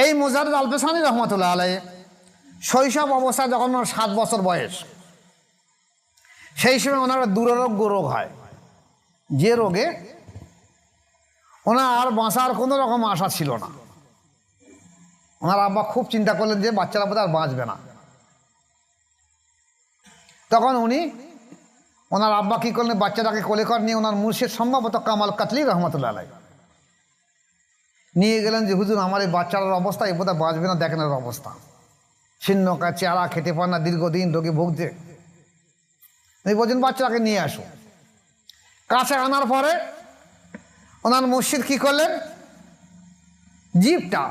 এই মোজাদ্দেদ আল পেশানী রহমতুল্লাহ আলাইহি শৈশব অবস্থায় যখন ওনার 7 বছর বয়স, সেই সময় ওনার দুরারোগ্য রোগ হয়, যে রোগে ওনার আর বাঁচার কোনো রকম আশা ছিল না। ওনার আব্বা খুব চিন্তা করলেন যে বাচ্চারা বোধহয় আর বাঁচবে না। তখন ওনার আব্বা কী করলেন, বাচ্চাটাকে কোলে করে নিয়ে ওনার মুর্শিদ সম্ভবত কামাল কাতলি রহমতুল্লাহ আলাইহি নিয়ে গেলেন যে হুজুর আমার এই বাচ্চাটার অবস্থা এই বোধহয় বাঁচবে না, দেখেন এর অবস্থা, ছিন্নকায় চেহারা, খেতে পারে না, দীর্ঘদিন রোগে ভুগছে। এই বলছেন বাচ্চাটাকে নিয়ে আসো। কাছে আনার পরে ওনার মুর্শিদ কী করলেন, জিভটা,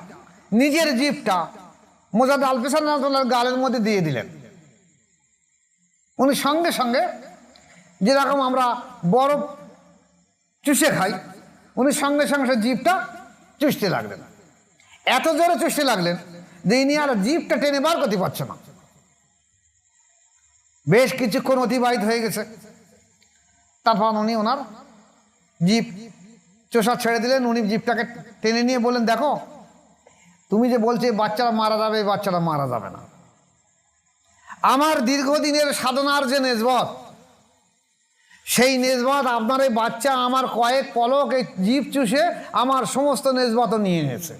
নিজের জিভটা মোজাদ্দেদ আল পেশানী রহমতুল্লাহর গালের মধ্যে দিয়ে দিলেন। উনি সঙ্গে সঙ্গে, যেরকম আমরা বরফ চুষে খাই, উনি সঙ্গে সঙ্গে সে জিভটা চুষতে লাগলেন। এত জোরে চুষতে লাগলেন যে ইনি আর জিভটা টেনে বার করতে পারছে না। বেশ কিছুক্ষণ অতিবাহিত হয়ে গেছে। তারপর উনি ওনার জিভ চোষা ছেড়ে দিলেন। উনি জিভটাকে টেনে নিয়ে বললেন, দেখো তুমি যে বলছো বাচ্চারা মারা যাবে, এই বাচ্চারা মারা যাবে না। আমার দীর্ঘদিনের সাধনার যে নেসবত, সেই নেসবত আপনার এই বাচ্চা আমার কয়েক পলক এই জিভ চুষে আমার সমস্ত নেসবতও নিয়ে নিয়েছে।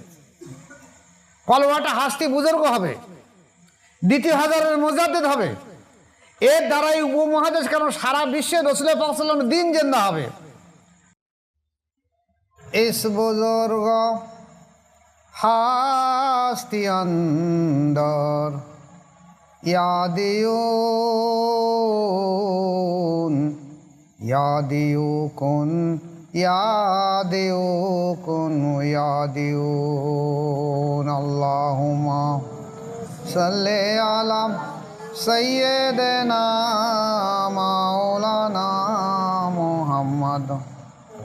কলবাটা হাস্তি বুজুর্গ হবে, 2000-এর মুজাদ্দেদ হবে। এর দ্বারাই উপমহাদেশ কেন সারা বিশ্বে রাসূল পাক সাল্লাল্লাহু আলাইহি ওয়াসাল্লাম দিন জিন্দা হবে। इस बुजुर्ग हस्ती अंदर यादियून यादियूकुन यादियूकुन यादियून अल्लाहुम्मा सल्ले अला सय्यिदना मौलाना मुहम्मद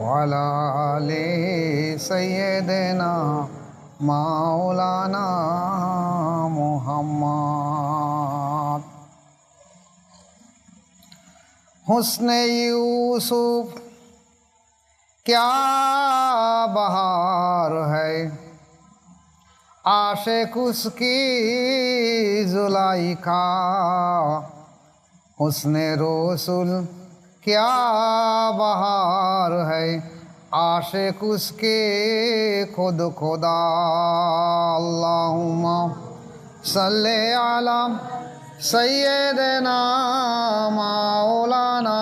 वाला आले सय्यिदना मौलाना मुहम्मद। हुस्ने यूसुफ क्या बहार है, आशिक उसकी जुलाइका। हुस्ने रसूल क्या बहार है, आशिक उसके खुद खुदा। अल्लाहुम्मा सल्ले अला सय्यिदना मौलाना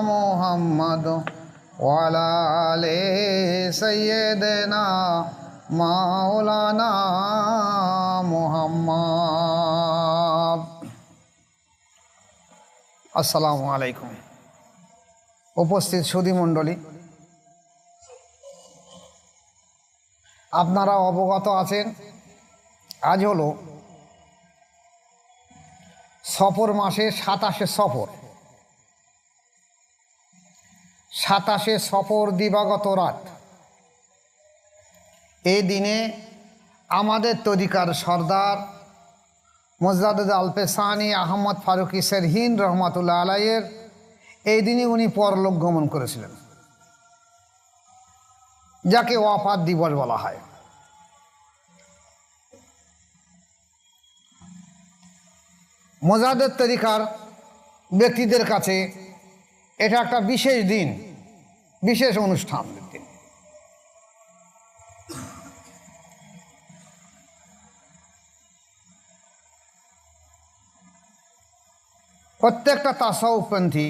मुहम्मद वाला आले सय्यिदना मौलाना मुहम्मद। আসসালামু আলাইকুম। উপস্থিত সুধী মণ্ডলী, আপনারা অবগত আছেন আজ হলো সফর মাসে 27শে সফর। 27শে সফর দিবাগত রাত। এই দিনে আমাদের তরিকার সর্দার মোজাদ্দেদ আল পেশানী আহমদ ফারুকি সেরহিন রহমাতুল্লাহ আলাইহির এই দিনে উনি পরলোক গমন করেছিলেন, যাকে ওয়াফাত দিবস বলা হয়। মোজাদ্দেদ তরিকার ব্যক্তিদের কাছে এটা একটা বিশেষ দিন, বিশেষ অনুষ্ঠান। প্রত্যেকটা তাসাউফপন্থী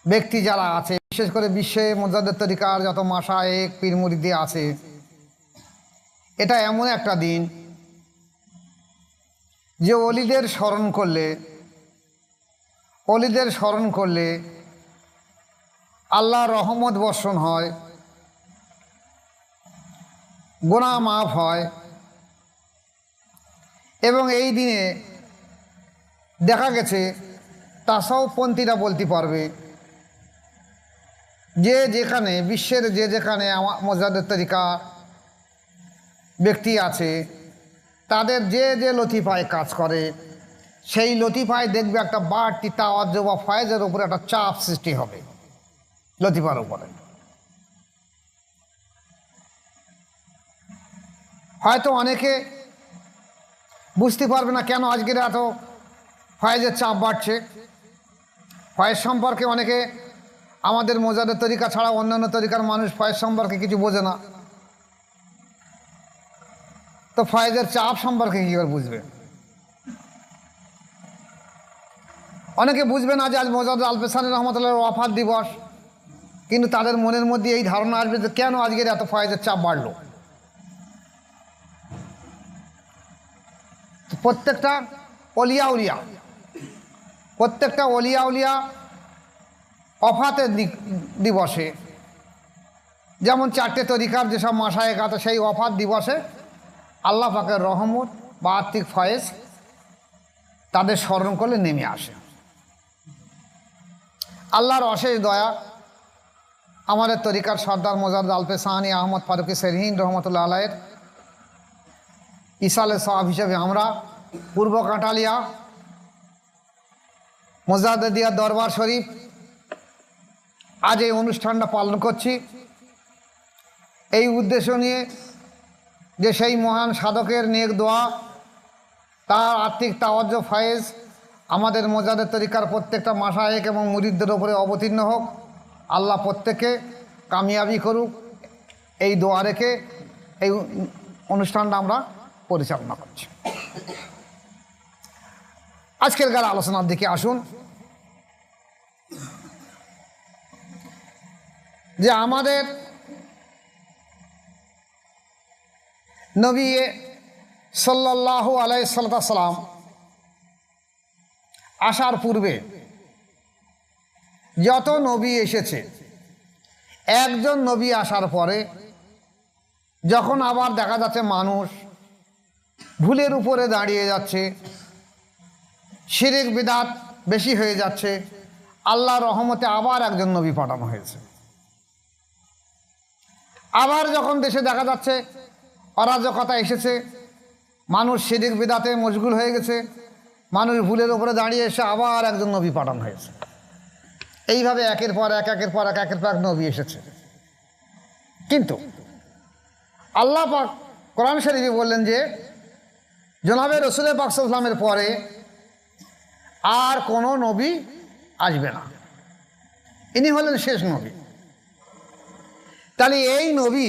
ব্যক্তি যারা আছে, বিশেষ করে বিশ্বে মোজাদ্দেদ তরিকার যত মাশায়েখ পীর মুরিদি আছে, এটা এমন একটা দিন যে অলিদের স্মরণ করলে আল্লাহর রহমত বর্ষণ হয়, গুনাহ মাফ হয়। এবং এই দিনে দেখা গেছে তাসাউফপন্থীরা বলতে পারবে যে যেখানে বিশ্বের যে যেখানে মোজাদ্দেদ তরিকা ব্যক্তি আছে, তাদের যে যে লতিফায় কাজ করে, সেই লতিফায় দেখবে একটা বাড়তি তাওয়াজ্জু বা ফয়েজের উপরে একটা চাপ সৃষ্টি হবে লতিফার উপরে। হয়তো অনেকে বুঝতে পারবে না কেন আজকের এত ফয়েজের চাপ বাড়ছে। ফয়েজ সম্পর্কে অনেকে আমাদের মোজাদের তরিকা ছাড়া অন্যান্য তরিকার মানুষ ফয়েজ সম্পর্কে কিছু বোঝে না, তো ফয়েজের চাপ সম্পর্কে কী করে বুঝবে? অনেকে বুঝবে না যে আজ মোজাদ আল পেসানি রহমতুল্লাহ ওয়াফাত দিবস, কিন্তু তাদের মনের মধ্যে এই ধারণা আসবে যে কেন আজকের এত ফয়েজের চাপ বাড়লো। প্রত্যেকটা অলিয়া উলিয়া ওয়াফাতের দিবসে, যেমন 4টে তরিকার যেসব মাসায়েক আছে, সেই ওয়াফাত দিবসে আল্লাহ পাকের রহমত বা আত্মিক ফয়েজ তাদের স্মরণ করলে নেমে আসে। আল্লাহর অশেষ দয়া, আমাদের তরিকার সর্দার মোজাদ আল পেসানি আহমদ ফারুকি সেরহিন রহমতুল্লাহ আলাইয়ের ইসালে সাহাব হিসেবে আমরা পূর্ব কাঁটালিয়া মোজাদ্দেদিয়া দরবার শরীফ আজ এই অনুষ্ঠানটা পালন করছি এই উদ্দেশ্য নিয়ে যে সেই মহান সাধকের নেক দোয়া, তার আত্মিক তাওয়াজ্জু ফয়েজ আমাদের মোজাদের তরিকার প্রত্যেকটা মাশায়েখ এবং মুরিদদের ওপরে অবতীর্ণ হোক। আল্লাহ প্রত্যেককে কামিয়াবি করুক, এই দোয়া রেখে এই অনুষ্ঠানটা আমরা পরিচালনা করছি। আজকের গান আলোচনার দিকে আসুন। যে আমাদের নবী সাল্লাল্লাহু আলাইহি সাল্লাম আসার পূর্বে যত নবী এসেছে, একজন নবী আসার পরে যখন আবার দেখা যাচ্ছে মানুষ ভুলের উপরে দাঁড়িয়ে যাচ্ছে, শিরক বিদআত বেশি হয়ে যাচ্ছে, আল্লাহর রহমতে আবার একজন নবী পাঠানো হয়েছে। আবার যখন দেশে দেখা যাচ্ছে অরাজকতা এসেছে, মানুষ শিরক বিদআতে মশগুল হয়ে গেছে, মানুষ ভুলের উপরে দাঁড়িয়ে এসে আবার একজন নবী পাঠানো হয়েছে। এইভাবে একের পর এক নবী এসেছে। কিন্তু আল্লাহ পাক কোরআন শরীফে বললেন যে জনাবে রাসূল পাক সাল্লাল্লাহু আলাইহি ওয়াসাল্লামের পরে আর কোনো নবী আসবে না, ইনি হলেন শেষ নবী। তাহলে এই নবী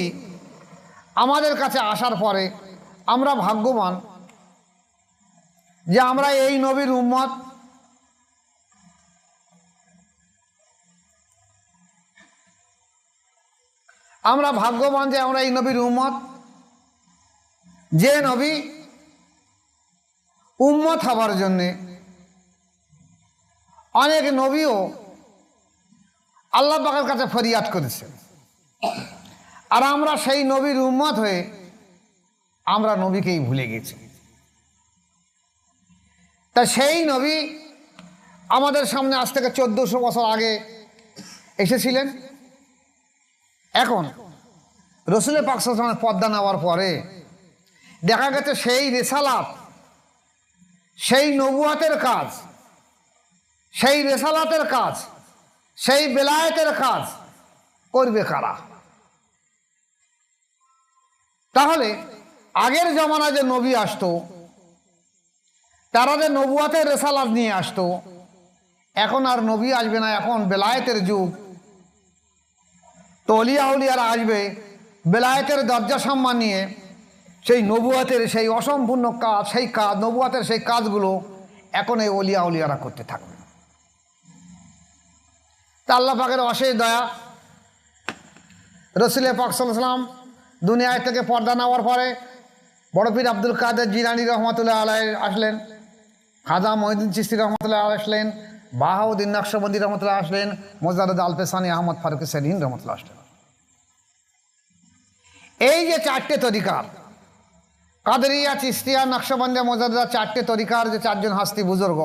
আমাদের কাছে আসার পরে আমরা ভাগ্যবান যে আমরা এই নবীর উম্মত। আমরা ভাগ্যবান যে আমরা এই নবীর উম্মত, যে নবী উম্মত হবার জন্যে অনেক নবীও আল্লাহ পাকের কাছে ফরিয়াদ করেছে, আর আমরা সেই নবীর উম্মত হয়ে আমরা নবীকেই ভুলে গেছি। তা সেই নবী আমাদের সামনে আজ থেকে 1400 বছর আগে এসেছিলেন। এখন রাসূল পাক সাল্লাল্লাহু আলাইহি ওয়াসাল্লামের পর্দা নেওয়ার পরে দেখা গেছে সেই রিসালাত, সেই নবুয়াতের কাজ, সেই রিসালাতের কাজ, সেই বেলায়েতের কাজ করবে কারা? তাহলে আগের জমানায় যে নবী আসতো, তারা যে নবুয়াতের রিসালাত নিয়ে আসতো, এখন আর নবী আসবে না, এখন বেলায়েতের যুগ। তো অলিয়া উলিয়ারা আসবে বেলায়েতের দরজা সম্মান নিয়ে, সেই নবুয়াতের সেই অসম্পূর্ণ কাজ, সেই কাজ নবুয়াতের সেই কাজগুলো এখন এই অলিয়া উলিয়ারা করতে থাকবে। তা আল্লাহ পাকের অশেষ দয়া, রাসূল পাক সাল্লাল্লাহু আলাইহি ওয়াসাল্লাম দুনিয়ায় থেকে পর্দা নেওয়ার পরে বড় পীর আব্দুল কাদের জিলানী রহমতুল্লাহ আলাইহি আসলেন, খাজা মঈনুদ্দিন চিশতি রহমতুল্লাহ আসলেন, বাহাউদ্দিন নকশবন্দি রহমতুল্লাহ আসলেন, মোজাদ্দেদ আল পেসানি আহমদ ফারুকি সেরহিন রহমতুল্লাহ আসলেন। এই যে 4টে তরিকার, কাদেরিয়া, চিশতিয়া, নকশবন্দিয়া, মোজাদ্দেদা, 4টে তরিকার যে 4জন হাস্তি বুজুর্গ,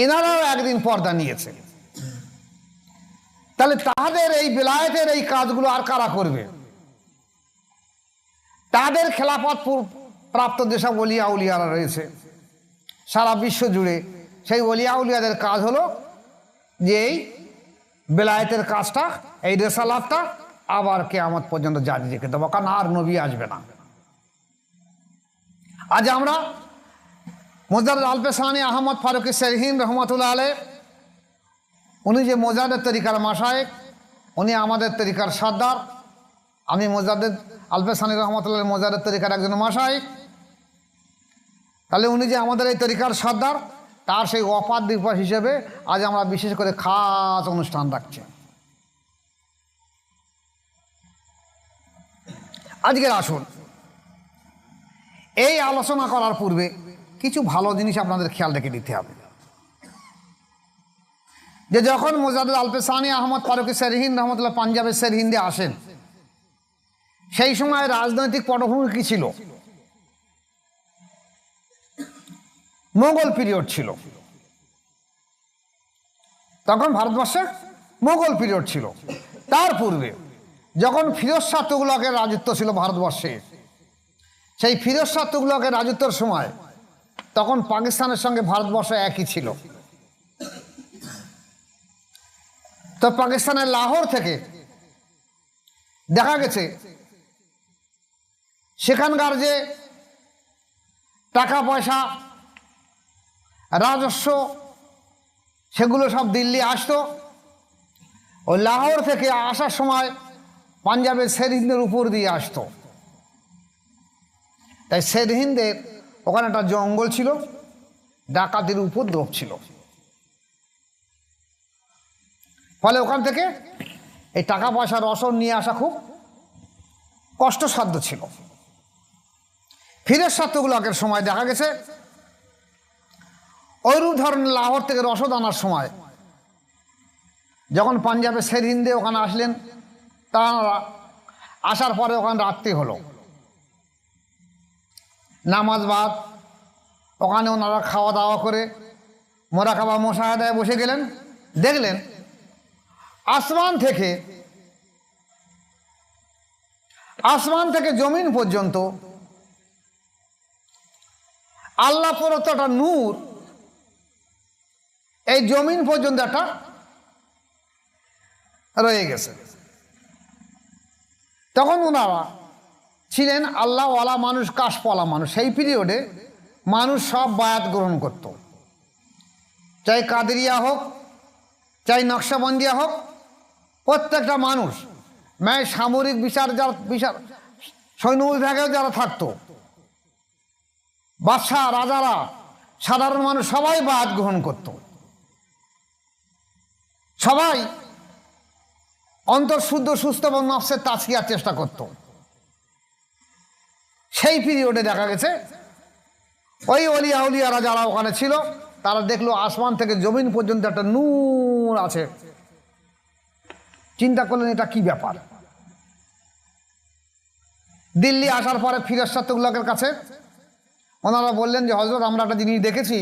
এনারাও একদিন পর্দা নিয়েছে। তাহলে তাদের এই বেলায়েতের এই কাজগুলো আর কারা করবে? তাদের খেলাফত প্রাপ্ত যেসব ওলিয়া উলিয়ারা রয়েছে সারা বিশ্ব জুড়ে, সেই ওলিয়া উলিয়াদের কাজ হলো যে এই বেলায়েতের কাজটা, এই রেসালাতটা আবার কিয়ামত পর্যন্ত জারি রেখে দেবো, কারণ আর নবী আসবে না। আজ আমরা মোজাদ্দেদ আলপেসানি আহমদ ফারুকী সেরহিন রহমতুল্লাহ আলাইহ, উনি যে মোজাদ্দেদ তরিকার মাশায়েখ, উনি আমাদের তরিকার সর্দার। আমি মোজাদ্দেদ আলপেসানি রহমতুল্লাহ মোজাদ্দেদ তরিকার একজন মাশায়েখ। তাহলে উনি যে আমাদের এই তরিকার সর্দার, তার সেই ওফাত দিবস হিসেবে আজ আমরা বিশেষ করে খাস অনুষ্ঠান রাখছি। আজকের আসুন, এই আলোচনা করার পূর্বে কিছু ভালো জিনিস আপনাদের খেয়াল রেখে দিতে হবে। যে যখন মোজাদ্দেদ আলপেসানি আহমদ ফারুকী সেরহিন রহমতুল্লাহ পাঞ্জাবের সেরহিন্দে আসেন, সেই সময় রাজনৈতিক পটভূমি কি ছিল? মোগল পিরিয়ড ছিল। তখন ভারতবর্ষে মোগল পিরিয়ড ছিল। তার পূর্বে যখন ফিরোজ শাহ তুগলকের রাজত্ব ছিল ভারতবর্ষে, সেই ফিরোজ শাহ তুগলকের রাজত্বের সময় তখন পাকিস্তানের সঙ্গে ভারতবর্ষ একই ছিল। তো পাকিস্তানের লাহোর থেকে দেখা গেছে সেখানকার যে টাকা পয়সা, রাজস্ব, সেগুলো সব দিল্লি আসতো। ওই লাহোর থেকে আসার সময় পাঞ্জাবের সেরহিন্দের উপর দিয়ে আসতো। তাই সেরহিন্দের ওখানে একটা জঙ্গল ছিল, ডাকাতির উপদ্রব ছিল। ফলে ওখান থেকে এই টাকা পয়সার রসদ নিয়ে আসা খুব কষ্টসাধ্য ছিল। ফিরোজ শাহ তুগলকের সময় দেখা গেছে ওইরূপ ধরনের লাহোর থেকে রসদ আনার সময় যখন পাঞ্জাবের সেরহিন্দে ওখানে আসলেন, তারা আসার পরে ওখানে রাত্রি হলো, নামাজ বাদ, ওখানে ওনারা খাওয়া দাওয়া করে মোরাকাবা মুশাহাদায় বসে গেলেন। দেখলেন আসমান থেকে জমিন পর্যন্ত আল্লাহ প্রদত্ত একটা নূর এই জমিন পর্যন্ত একটা রয়ে গেছে। তখন ওনারা ছিলেন আল্লাহওয়ালা মানুষ, কাশওয়ালা মানুষ। সেই পিরিয়ডে মানুষ সব বায়াত গ্রহণ করত, চাই কাদেরিয়া হোক, চাই নকশবন্দিয়া হোক, প্রত্যেকটা মানুষ সামরিক বিচার সৈন্য বিভাগেও যারা থাকতো, বাদশাহ রাজারা, সাধারণ মানুষ সবাই বায়াত গ্রহণ করত। সবাই অন্তঃশুদ্ধ, সুস্থ এবং নফসের তাজকিয়ার চেষ্টা করত। সেই পিরিয়ডে দেখা গেছে ওই অলিয়া উলিয়ারা যারা ওখানে ছিল, তারা দেখলো আসমান থেকে জমিন পর্যন্ত একটা নূর আছে। চিন্তা করলেন এটা কি ব্যাপার। দিল্লি আসার পরে ফিরোজ শাহ তুগলকের কাছে ওনারা বললেন যে হযরত, আমরা একটা জিনিস দেখেছি,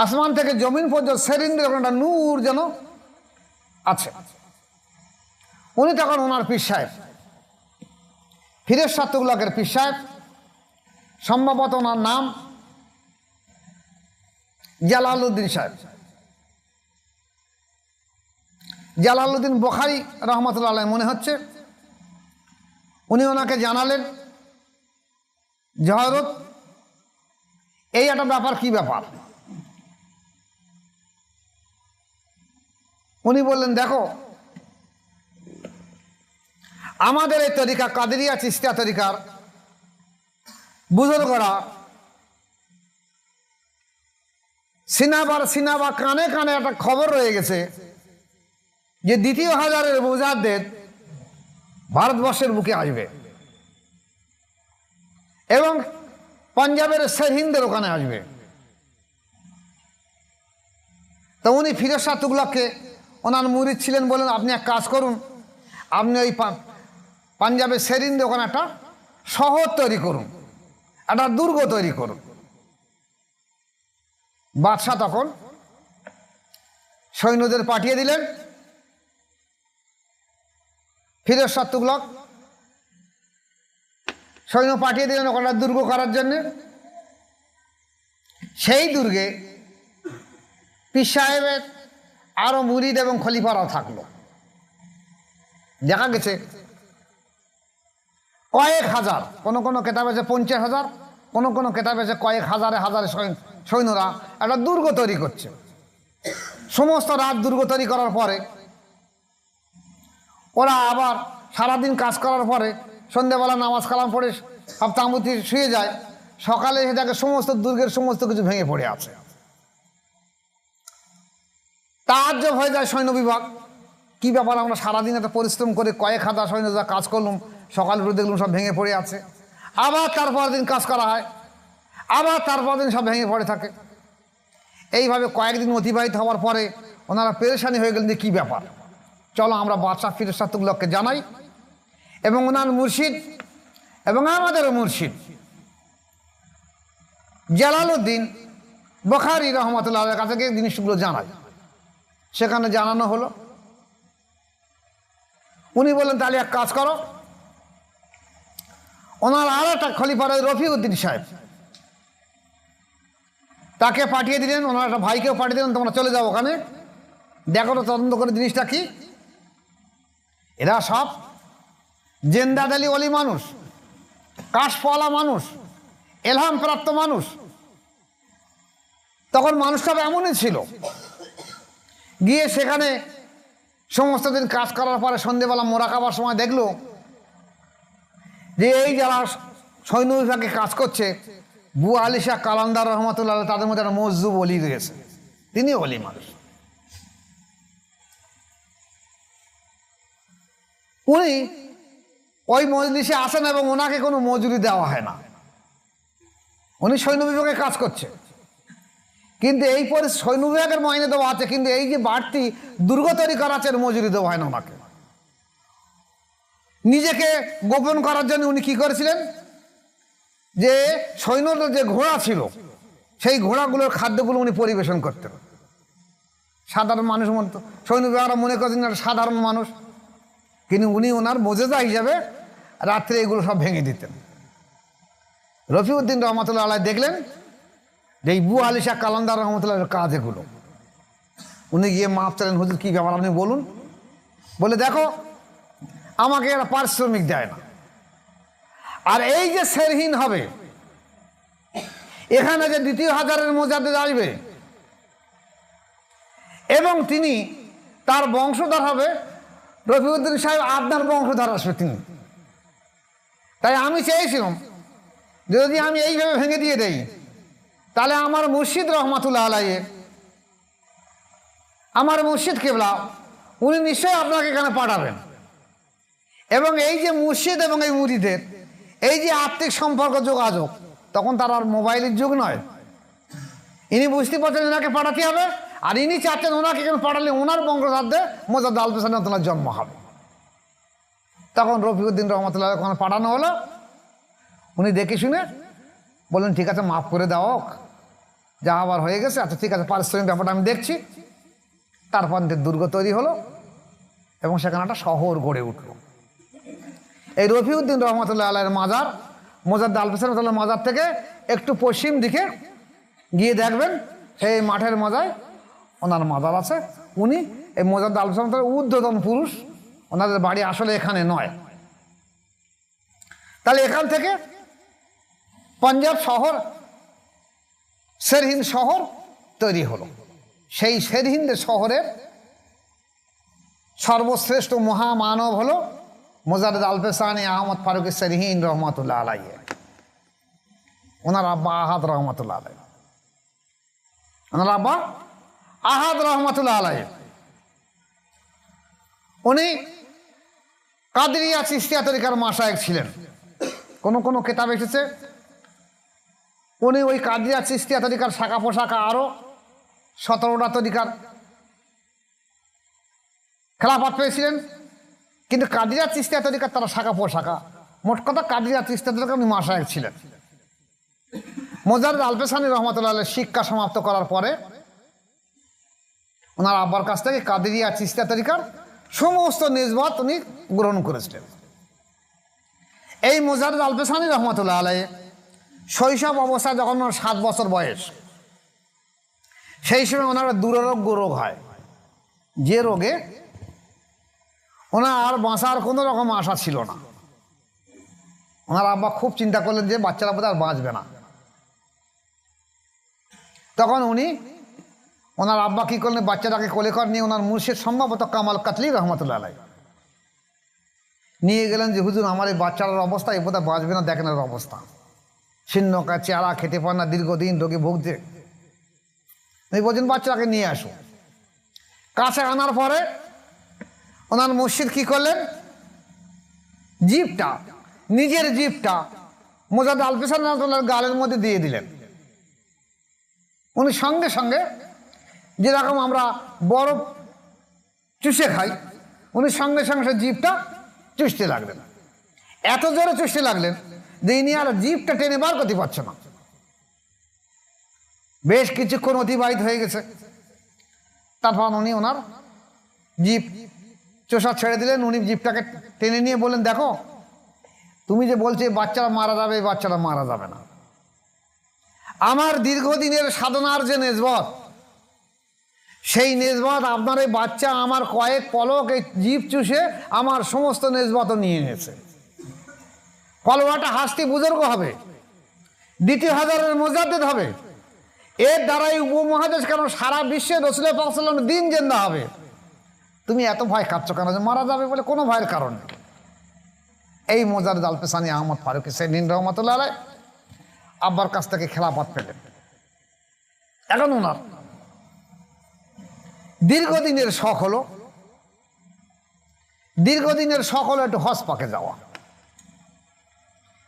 আসমান থেকে জমিন পর্যন্ত সেরহিন্দের একটা নূর যেন আছে। উনি তখন ওনার পীর সাহেব, ফিরোজ শাহ তুগলকের পীর সাহেব, সম্ভবত ওনার নাম জালালউদ্দিন সাহেব, জালালউদ্দিন বুখারী রহমতুল্লাহ আলাইহ মনে হচ্ছে। উনি ওনাকে জানালেন যে হযরত, এই একটা ব্যাপার, কি ব্যাপার? উনি বললেন, দেখো, আমাদের এই তরিকা কাদেরিয়া চিশতিয়া তরিকার বুজুর্গরা সিনাবা কানে কানে একটা খবর রয়ে গেছে যে দ্বিতীয় হাজারের মুজাদ্দেদ ভারতবর্ষের বুকে আসবে এবং পাঞ্জাবের সেরহিন্দের ওখানে আসবে। তো উনি ফিরোজ শাহ তুগলককে, ওনার মুরিদ ছিলেন, বলেন আপনি এক কাজ করুন, আপনি ওই পাঞ্জাবের সেরহিন্দে ওখানে একটা শহর তৈরি করুন, একটা দুর্গ তৈরি করুন। বাদশাহ তখন সৈন্যদের পাঠিয়ে দিলেন। ফিরোজ শাহ তুগলক সৈন্য পাঠিয়ে দিলেন ওখানে দুর্গ করার জন্য। সেই দুর্গে পীর সাহেবের আরো মুরিদ এবং খলিফারাও থাকলো। দেখা গেছে কয়েক হাজার, কোনো কোনো কেতাবে আছে 50,000, কোনো কোনো কেতাবে আছে কয়েক হাজারে হাজারে সৈন্যরা একটা দুর্গ তৈরি করছে। সমস্ত রাত দুর্গ তৈরি করার পরে ওরা আবার সারাদিন কাজ করার পরে সন্ধ্যেবেলা নামাজ কালাম পড়ে সব তাঁবুতে শুয়ে যায়। সকালে এসে দেখে সমস্ত দুর্গের সমস্ত কিছু ভেঙে পড়ে আছে। তাজ্জব হয়ে যায় সৈন্য বিভাগ, কি ব্যাপার, আমরা সারাদিন এত পরিশ্রম করে কয়েক হাজার সৈন্য যা কাজ করলাম, সকাল করে দেখলাম সব ভেঙে পড়ে আছে। আবার তারপর দিন কাজ করা হয়, আবার তারপর দিন সব ভেঙে পড়ে থাকে। এইভাবে কয়েকদিন অতিবাহিত হওয়ার পরে ওনারা পেরেশানি হয়ে গেলেন যে কী ব্যাপার, চলো আমরা বাদশাহ ফিরোজ তুগলককে জানাই এবং ওনার মুর্শিদ এবং আমাদেরও মুর্শিদ জালালউদ্দিন বুখারী রহমতুল্লাহর কাছে গিয়ে জিনিসগুলো জানাই। সেখানে জানানো হলো। উনি বললেন তাহলে এক কাজ করো, ওনার আর একটা খলিফা রফিউদ্দিন সাহেব, তাকে পাঠিয়ে দিলেন, ওনার একটা ভাইকেও পাঠিয়ে দিলেন, তোমরা চলে যাও ওখানে, দেখো তো তদন্ত করে জিনিসটা কি। এরা সব জেন্দাদ আলী ওলি মানুষ, কাশফওয়ালা মানুষ, এলহাম প্রাপ্ত মানুষ। তখন মানুষ সব এমনই ছিল। গিয়ে সেখানে সমস্ত দিন কাজ করার পরে সন্ধ্যেবেলা মোরাকাবার সময় দেখলো যে এই যারা সৈন্য বিভাগে কাজ করছে, বু আলী শাহ কালান্দার রহমতুল্লাহ, তাদের মধ্যে একটা মজজুব অলি রয়েছে, তিনি অলি মানুষ। উনি ওই মজলিসে আসেন এবং ওনাকে কোনো মজুরি দেওয়া হয় না। উনি সৈন্য বিভাগে কাজ করছে, কিন্তু এই পরে সৈন্য বিভাগের মাইনে দেওয়া আছে, কিন্তু এই যে বাড়তি দুর্গ তৈরি করা আছে মজুরি দেওয়া হয় না ওনাকে। নিজেকে গোপন করার জন্য উনি কি করেছিলেন, যে সৈন্যদের যে ঘোড়া ছিল সেই ঘোড়াগুলোর খাদ্যগুলো উনি পরিবেশন করতেন। সাধারণ মানুষ মতো সৈন্য বিভাগরা মনে করছেন সাধারণ মানুষ, কিন্তু উনি ওনার মোজেজা হিসাবে রাত্রে এগুলো সব ভেঙে দিতেন। রফিউদ্দিন রহমতুল্লাহ আলাইহি দেখলেন যে এই বু আলী শাহ কালান্দার রহমতুল্লাহের কাজ এগুলো। উনি গিয়ে মাপ চাইলেন, হুজুর কী ব্যাপার আপনি বলুন। বলে দেখো আমাকে এরা পারিশ্রমিক দেয় না, আর এই যে শেরহীন হবে এখানে যে দ্বিতীয় হাজারের মোজাদ্দেদ আসবে এবং তিনি তার বংশধর হবে, রফিউদ্দিন সাহেব আপনার বংশধর আসবে তিনি। তাই আমি চেয়েছিলাম যদি আমি এইভাবে ভেঙে দিয়ে দেই তাহলে আমার মুর্শিদ রহমাতুল্লাহ আলাইহি, আমার মুর্শিদ কেবলা, উনি নিশ্চয়ই আপনাকে এখানে পাঠাবেন এবং এই যে মুর্শিদ এবং এই মুরিদের এই যে আত্মিক সম্পর্ক যোগাযোগ, তখন তার আর মোবাইলের যুগ নয়। ইনি বুঝতে পারছেন ওনাকে পাঠাতে হবে, আর ইনি চাচ্ছেন ওনাকে এখানে পাঠালে ওনার বংশধরদের মোজাদ্দেদ আল পেশানে ওনার জন্ম হবে। তখন রফিউদ্দিন রহমতুল্লাহ ওখানে পাঠানো হলো। উনি দেখে শুনে বললেন ঠিক আছে মাফ করে দাও, যা আবার হয়ে গেছে, আচ্ছা ঠিক আছে পারিশ্রমিক ব্যাপারটা আমি দেখছি। তারপর দুর্গ তৈরি হলো এবং সেখানে একটা শহর গড়ে উঠল। এই রফিউদ্দিন রহমতুল্লাহ আলাইহির মাজার মোজাদ্দেদ আল পেশানে মাজার থেকে একটু পশ্চিম দিকে গিয়ে দেখবেন সেই মাঠের মাজায় ওনার মাজার আছে। উনি এই মোজাদ্দেদ আল পেশানে ঊর্ধ্বতন পুরুষ, ওনাদের বাড়ি আসলে এখানে নয়। তাহলে এখান থেকে পাঞ্জাব শহর শেরহিন্দ শহর তৈরি হলো। সেই শেরহিন্দ শহরের সর্বশ্রেষ্ঠ মহামানব হলো মোজাদ্দেদ আল পেশানি আহমদ ফারুক শেরহিন্দ রহমতুল্লাহ আলাইহি। ওনার আব্বা আহাদ রহমতুল্লাহ আলাইহি, ওনার আব্বা আহাদ রহমতুল্লাহ আলাইহি। উনি কাদরিয়া চিশতিয়া তরিকার মাশায়েখ ছিলেন। কোনো কোনো কিতাব এসেছে উনি ওই কাদরিয়া চিশতিয়া তরিকার শাখা পোশাখা আরও 17টা তরিকার খেলাফত পেয়েছিলেন, কিন্তু কাদরিয়া চিশতিয়া তরিকার তারা শাখা পোশাখা, মোট কথা কাদরিয়া চিশতিয়া তরিকার উনি মাশায়েখ ছিলেন। মোজাদ্দেদ আল পেশানি রহমতুল্লাহ আলাইহি শিক্ষা সমাপ্ত করার পরে ওনার আব্বার কাছ থেকে কাদরিয়া চিশতিয়া তরিকার সমস্ত নিসবত উনি গ্রহণ করেছিলেন। এই মোজাদ্দেদ আল পেশানি রহমতুল্লাহ আলাইহি শৈশব অবস্থায় যখন ওনার 7 বছর বয়স, সেই সময় ওনার দুরারোগ্য রোগ হয়, যে রোগে ওনার আর বাঁচার কোনো রকম আশা ছিল না। ওনার আব্বা খুব চিন্তা করলেন যে বাচ্চারা বোধহয় আর বাঁচবে না। তখন ওনার আব্বা কি করলেন, বাচ্চাটাকে কোলে করে নিয়ে ওনার মুর্শিদ সম্ভবত কামাল কাতলি রহমতুল্লাহ আলাই নিয়ে গেলেন যে হুজুর আমার এই বাচ্চাটার অবস্থা এই বোধহয় বাঁচবে না, দেখেন এর অবস্থা, ছিন্নকা চেহারা, খেতে পারে না, দীর্ঘদিন রোগে ভুগছে। এই বলছেন বাচ্চাটাকে নিয়ে আসো। কাছে আনার পরে ওনার মুর্শিদ কি করলেন, জিভটা, নিজের জিভটা মোজাদ আলফিসান রহমতুল্লাহর গালের মধ্যে দিয়ে দিলেন। উনি সঙ্গে সঙ্গে যেরকম আমরা বরফ চুষে খাই, উনি সঙ্গে সঙ্গে জিভটা চুষতে লাগলেন। এত জোরে চুষতে লাগলেন যে ইনি আর জিভটা টেনে বার করতে পারছে না। বেশ কিছুক্ষণ অতিবাহিত হয়ে গেছে। তারপর উনি ওনার জিভ চোষা ছেড়ে দিলেন। উনি জিভটাকে টেনে নিয়ে বললেন, দেখো তুমি যে বলছো বাচ্চারা মারা যাবে, এই বাচ্চারা মারা যাবে না। আমার দীর্ঘদিনের সাধনার যে নেসবত, সেই নেসবত আপনার এই বাচ্চা আমার কয়েক পলক এই জিভ চুষে আমার সমস্ত নেসবত নিয়ে নিয়েছে। কলবাটা হাসতি বুজুর্গ হবে, দ্বিতীয় হাজারের মোজাদ্দেদ হবে, এর দ্বারাই উপমহাদেশ কেন সারা বিশ্বে রসুল পাক সাল্লাল্লাহু আলাইহি ওয়াসাল্লাম দিন জিন্দা হবে। তুমি এত ভয় খাচ্ছ কেন যে মারা যাবে বলে? কোনো ভয়ের কারণ নেই। এই মোজাদ্দেদ আলফেসানি আহমদ ফারুকী সেলিন রহমতুল্লাহ আলাইহি আব্বার কাছ থেকে খেলাফত পেলেন। এখন ওনার দীর্ঘদিনের শখ হলো একটু হজ পাকে যাওয়া।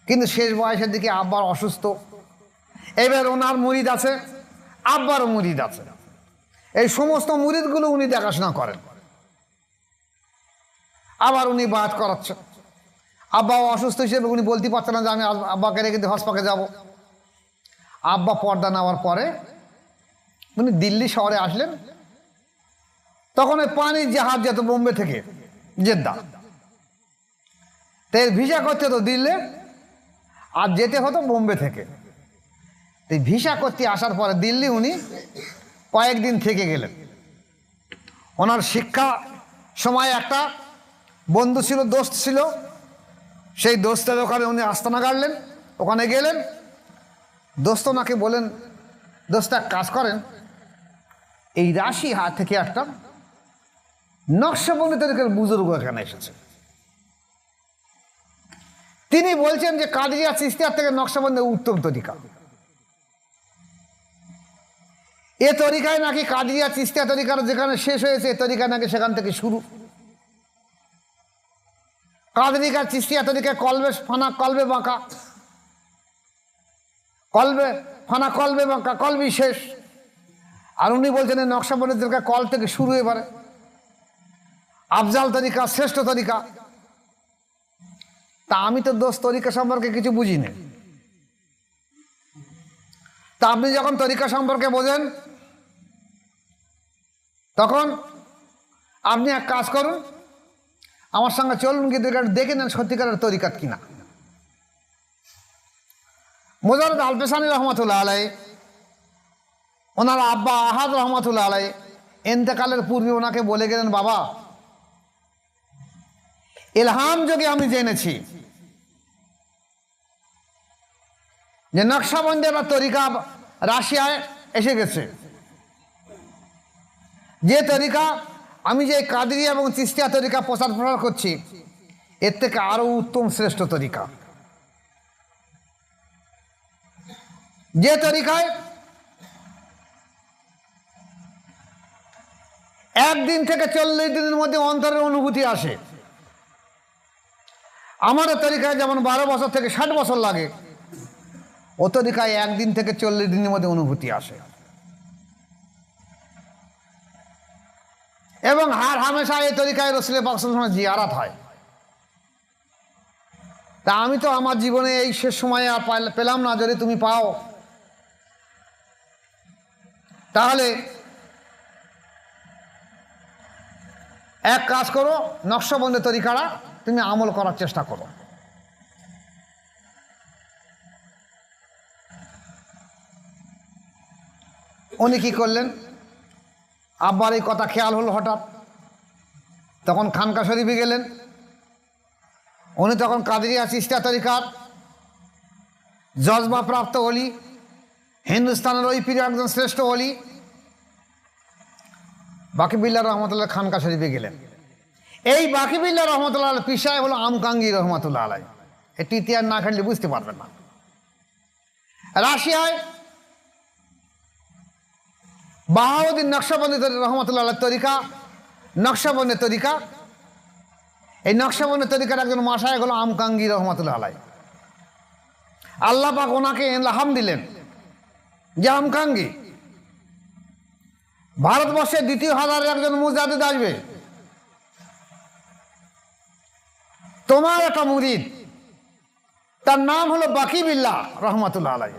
কিন্তু শেষ বয়সের দিকে আব্বার অসুস্থ, এবার ওনার মুরিদ আছে, আব্বারও মুরিদ আছে, এই সমস্ত মুরিদগুলো উনি দেখাশোনা করেন। আবার উনি বায়াত করাচ্ছেন। আব্বাও অসুস্থ হিসেবে উনি বলতে পারছেন না যে আমি আব্বাকে রেখে হজ পাকে যাবো। আব্বা পর্দা নেওয়ার পরে উনি দিল্লি শহরে আসলেন। তখন ওই পানির জাহাজ যেত বোম্বে থেকে জেদ্দা, তাই ভিসা করতে হতো দিল্লি, আর যেতে হতো বোম্বে থেকে। এই ভিসা করতে আসার পরে দিল্লি উনি কয়েকদিন থেকে গেলেন। ওনার শিক্ষা সময় একটা বন্ধু ছিল, দোস্ত ছিল, সেই দোস্তের ওখানে উনি আস্তানা গাড়লেন। ওখানে গেলেন, দোস্ত ওনাকে বলেন, দোস্ত এক কাজ করেন, এই রাশিয়া থেকে একটা নকশবন্দি তরিকার বুজুর্গ এখানে এসেছে। তিনি বলছেন যে কাদরিয়া চিশতিয়া থেকে নকশবন্দি উত্তম তরিকা। এ তরিকায় নাকি কাদরিয়া চিশতিয়া তরিকার যেখানে শেষ হয়েছে, এ তরিকা নাকি সেখান থেকে শুরু। কাদরিয়া চিশতিয়া তরিকায় কলবে ফানা কলবে বাঁকা, কলবে ফানা কলবে বাঁকা, কলবি শেষ। আর উনি বলছেন এই নকশবন্দি তরিকা কল থেকে শুরু, এবারে আফজাল তরিকা, শ্রেষ্ঠ তরিকা। তা আমি তো দোস্ত তরিকা সম্পর্কে কিছু বুঝি না। তা আপনি যখন তরিকা সম্পর্কে বোঝেন, তখন আপনি এক কাজ করুন, আমার সঙ্গে চলুন, কিন্তু দেখে নেন সত্যিকারের তরিকাত কিনা। মোজাদ্দেদ আলফেসানি রহমতুল্লাহ আলাই, ওনার আব্বা আহাদ রহমতুল্লাহ আলাই এন্তেকালের পূর্বে ওনাকে বলে গেলেন, বাবা ইলহাম যোগে আমি জেনেছি যে নকশবন্দি বা তরিকা রাশিয়ায় এসে গেছে। যে তরিকা আমি যে কাদরিয়া এবং চিশতিয়া তরিকা প্রচার প্রসার করছি, এর থেকে আরো উত্তম শ্রেষ্ঠ তরিকা, যে তরিকায় একদিন থেকে 40 দিনের মধ্যে অন্তরের অনুভূতি আসে। আমারও তরিকায় যেমন 12 বছর থেকে 60 বছর লাগে, ও তরিকায় একদিন থেকে 40 দিনের মধ্যে অনুভূতি আসে। এবং হার হামেশা এই তরিকায় রসুল পাক সাল্লাল্লাহু আলাইহি ওয়াসাল্লাম জিয়ারত হয়। তা আমি তো আমার জীবনে এই শেষ সময়ে আর পেলাম না, যদি তুমি পাও তাহলে এক কাজ করো, নকশবন্দি তরিকাটা তুমি আমল করার চেষ্টা করো। উনি কি করলেন, আব্বার এই কথা খেয়াল হলো হঠাৎ, তখন খানকা শরীফে গেলেন। উনি তখন কাদেরিয়া চিশতিয়া তরিকার জজবা প্রাপ্ত অলি, হিন্দুস্তানের ওই পীরের একজন শ্রেষ্ঠ অলি বাকিবিল্লাহ রহমতুল্লাহ খানকা শরীফে গেলেন। এই বাকিবিল্লাহ রহমতুল্লাহ পিসায় হলো আমকাঙ্গি রহমতুল্লাহ আলাই। এটি ইতিহাস না খেললে বুঝতে পারবেন না। রাশিয়ায় বাহাউদ্দিন নকশবন্দি রহমতুল্লাহ তরিকা, নকশবন্দি তরিকা, এই নকশবন্দি তরিকার একজন মাসায় হলো আমকাঙ্গি রহমতুল্লাহ আলাই। আল্লাহ পাক ওনাকে ইলহাম দিলেন যে আমকাঙ্গি, ভারতবর্ষের দ্বিতীয় হাজারের একজন মুজাদ্দিদ আসবে, তোমার একটা মুরিদ, তার নাম হলো বাকিবিল্লাহ রহমতুল্লাহ আলাই।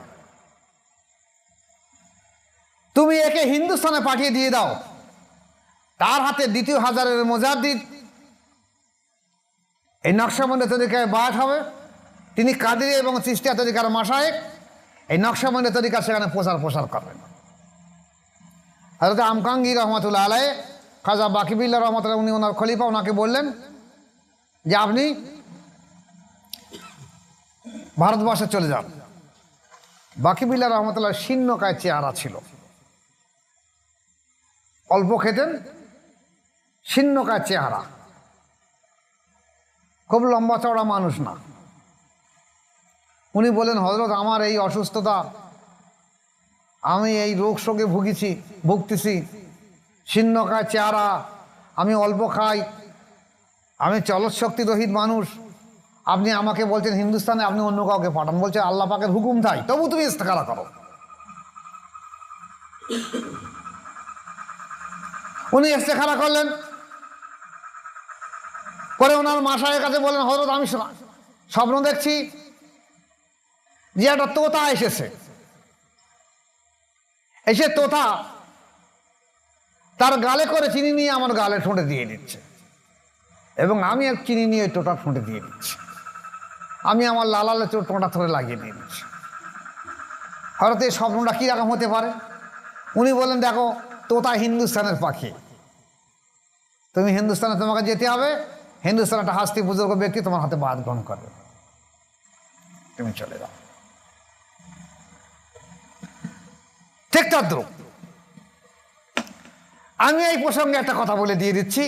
তুমি একে হিন্দুস্তানে পাঠিয়ে দিয়ে দাও, তার হাতে দ্বিতীয় হাজারের মুজাদ্দিদ এই নকশবন্দি তরিকায় বায়াত হবে। তিনি কাদেরী এবং চিশতিয়া তরিকার মাশায়েখ, এই নকশবন্দি তরিকা সেখানে প্রসার করবেন। হযরত আমকাঙ্গি রহমতুল্লাহ আলাই খাজা বাকিবিল্লাহ রহমতুল্লাহ, উনি ওনার খলিফা, ওনাকে বললেন যে আপনি ভারতবর্ষে চলে যান। বাকিবিল্লাহ রহমতুল্লাহ শীর্ণকায় চেহারা ছিল, অল্প খেতেন, শীর্ণকায় চেহারা, খুব লম্বা চওড়া মানুষ না। উনি বলেন, হযরত আমার এই অসুস্থতা, আমি এই রোগ শোকে ভুগতেছি, শীর্ণকায় চেহারা, আমি অল্প খাই, আমি চলৎশক্তি রহিত মানুষ, আপনি আমাকে বলছেন হিন্দুস্তানে আপনি অন্য কাউকে পাঠান। বলছে আল্লাহ পাকের হুকুম তাই, তবু তুমি ইস্তেখারা করো। উনি ইস্তেখারা করলেন, করে ওনার মাশায়েখের কাছে বলেন, হযরত আমি স্বপ্ন দেখছি যে একটা তোতা এসে তোতা তার গালে করে চিনি নিয়ে আমার গালে ঠোঁটে দিয়ে দিচ্ছে, এবং আমি এক চিনি নিয়ে টোটা ঠোঁটে দিয়ে দিচ্ছি, আমি আমার লালালে টোঁটা ধরে লাগিয়ে দিয়ে দিচ্ছি। হয়তো এই স্বপ্নটা কীরকম হতে পারে? উনি বলেন, দেখো তোতা হিন্দুস্তানের পাখি, তুমি হিন্দুস্তানে তোমাকে যেতে হবে, হিন্দুস্তান একটা হাস্তি বুজুর্গ ব্যক্তি তোমার হাতে বায়াত গ্রহণ করবে, তুমি চলে যাও। ঠিক তদ্রুপ আমি এই প্রসঙ্গে একটা কথা বলে দিয়ে দিচ্ছি।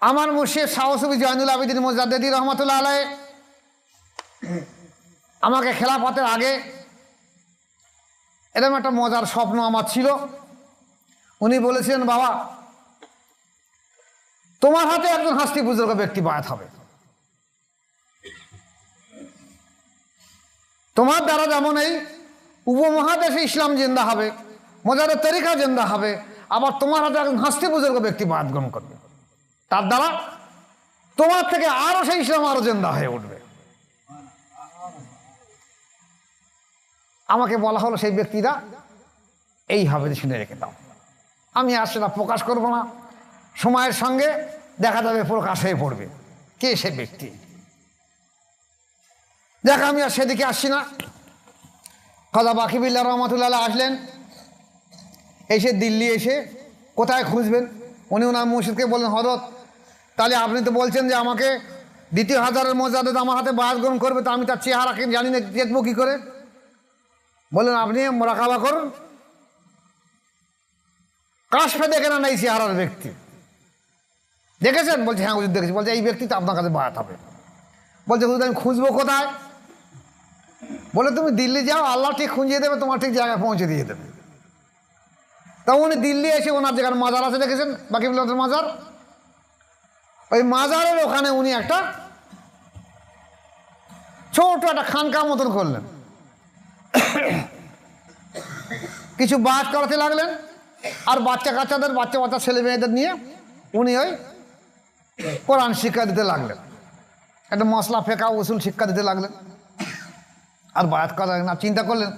আমার মুর্শিদ শাহ সুফি জয়নুল আবেদিন মুজাদ্দিদি রহমতুল্লাহ আলাইহ আমাকে খেলাফতের আগে এরকম একটা মজার স্বপ্ন আমার ছিল। উনি বলেছিলেন, বাবা তোমার হাতে একজন হাস্তি বুজুর্গ ব্যক্তি বায়াত হবে, তোমার দ্বারা যেমন এই উপমহাদেশে ইসলাম জিন্দা হবে, মজারের তরিকা জিন্দা হবে, আবার তোমার হাতে একজন হাস্তি বুজুর্গ ব্যক্তি বায়াত গ্রহণ করবে, তার দ্বারা তোমার থেকে আরো সেই ইসলাম আরো জিন্দা হয়ে উঠবে। আমাকে বলা হলো সেই ব্যক্তিরা এইভাবে শুনে রেখে দাও। আমি আর সেটা প্রকাশ করব না, সময়ের সঙ্গে দেখা যাবে প্রকাশ হয়ে পড়বে কে সে ব্যক্তি। দেখ আমি আর সেদিকে আসছি না। খাজা বাকিবিল্লাহ রহমতুল্লাহ আসলেন, এসে দিল্লি এসে কোথায় খুঁজবেন? উনি ওনার মুর্শিদকে বললেন, হযরত তাহলে আপনি তো বলছেন যে আমাকে দ্বিতীয় হাজারের মুজাদ্দিদ আমার হাতে বায়াত গ্রহণ করবে, তো আমি তার চেহারাকে জানি না, দেখবো কি করে? বললেন আপনি মোরাকাবা করুন, কাশফে দেখে না এই চেহারার ব্যক্তি দেখেছেন? বলছে হ্যাঁ হুজুর দেখেছি। বলছে এই ব্যক্তি তো আপনার কাছে বায়াত হবে। বলছে হুজুর আমি খুঁজবো কোথায়? বলে তুমি দিল্লি যাও, আল্লাহ ঠিক খুঁজিয়ে দেবে, তোমার ঠিক জায়গায় পৌঁছে দিয়ে দেবে। তা উনি দিল্লি এসে ওনার যেখানে মাজার আছে দেখেছেন, বাকিবিল্লাহর মাজার, ওই মাজারের ওখানে উনি একটা ছোট একটা খানকা মতন করলেন, কিছু বায়াত করাতে লাগলেন, আর বাচ্চা ছেলে মেয়েদের নিয়ে উনি ওই কোরআন শিক্ষা দিতে লাগলেন, একটা মশলা ফেকা উসুল শিক্ষা দিতে লাগলেন, আর বায়াত করা না। চিন্তা করলেন,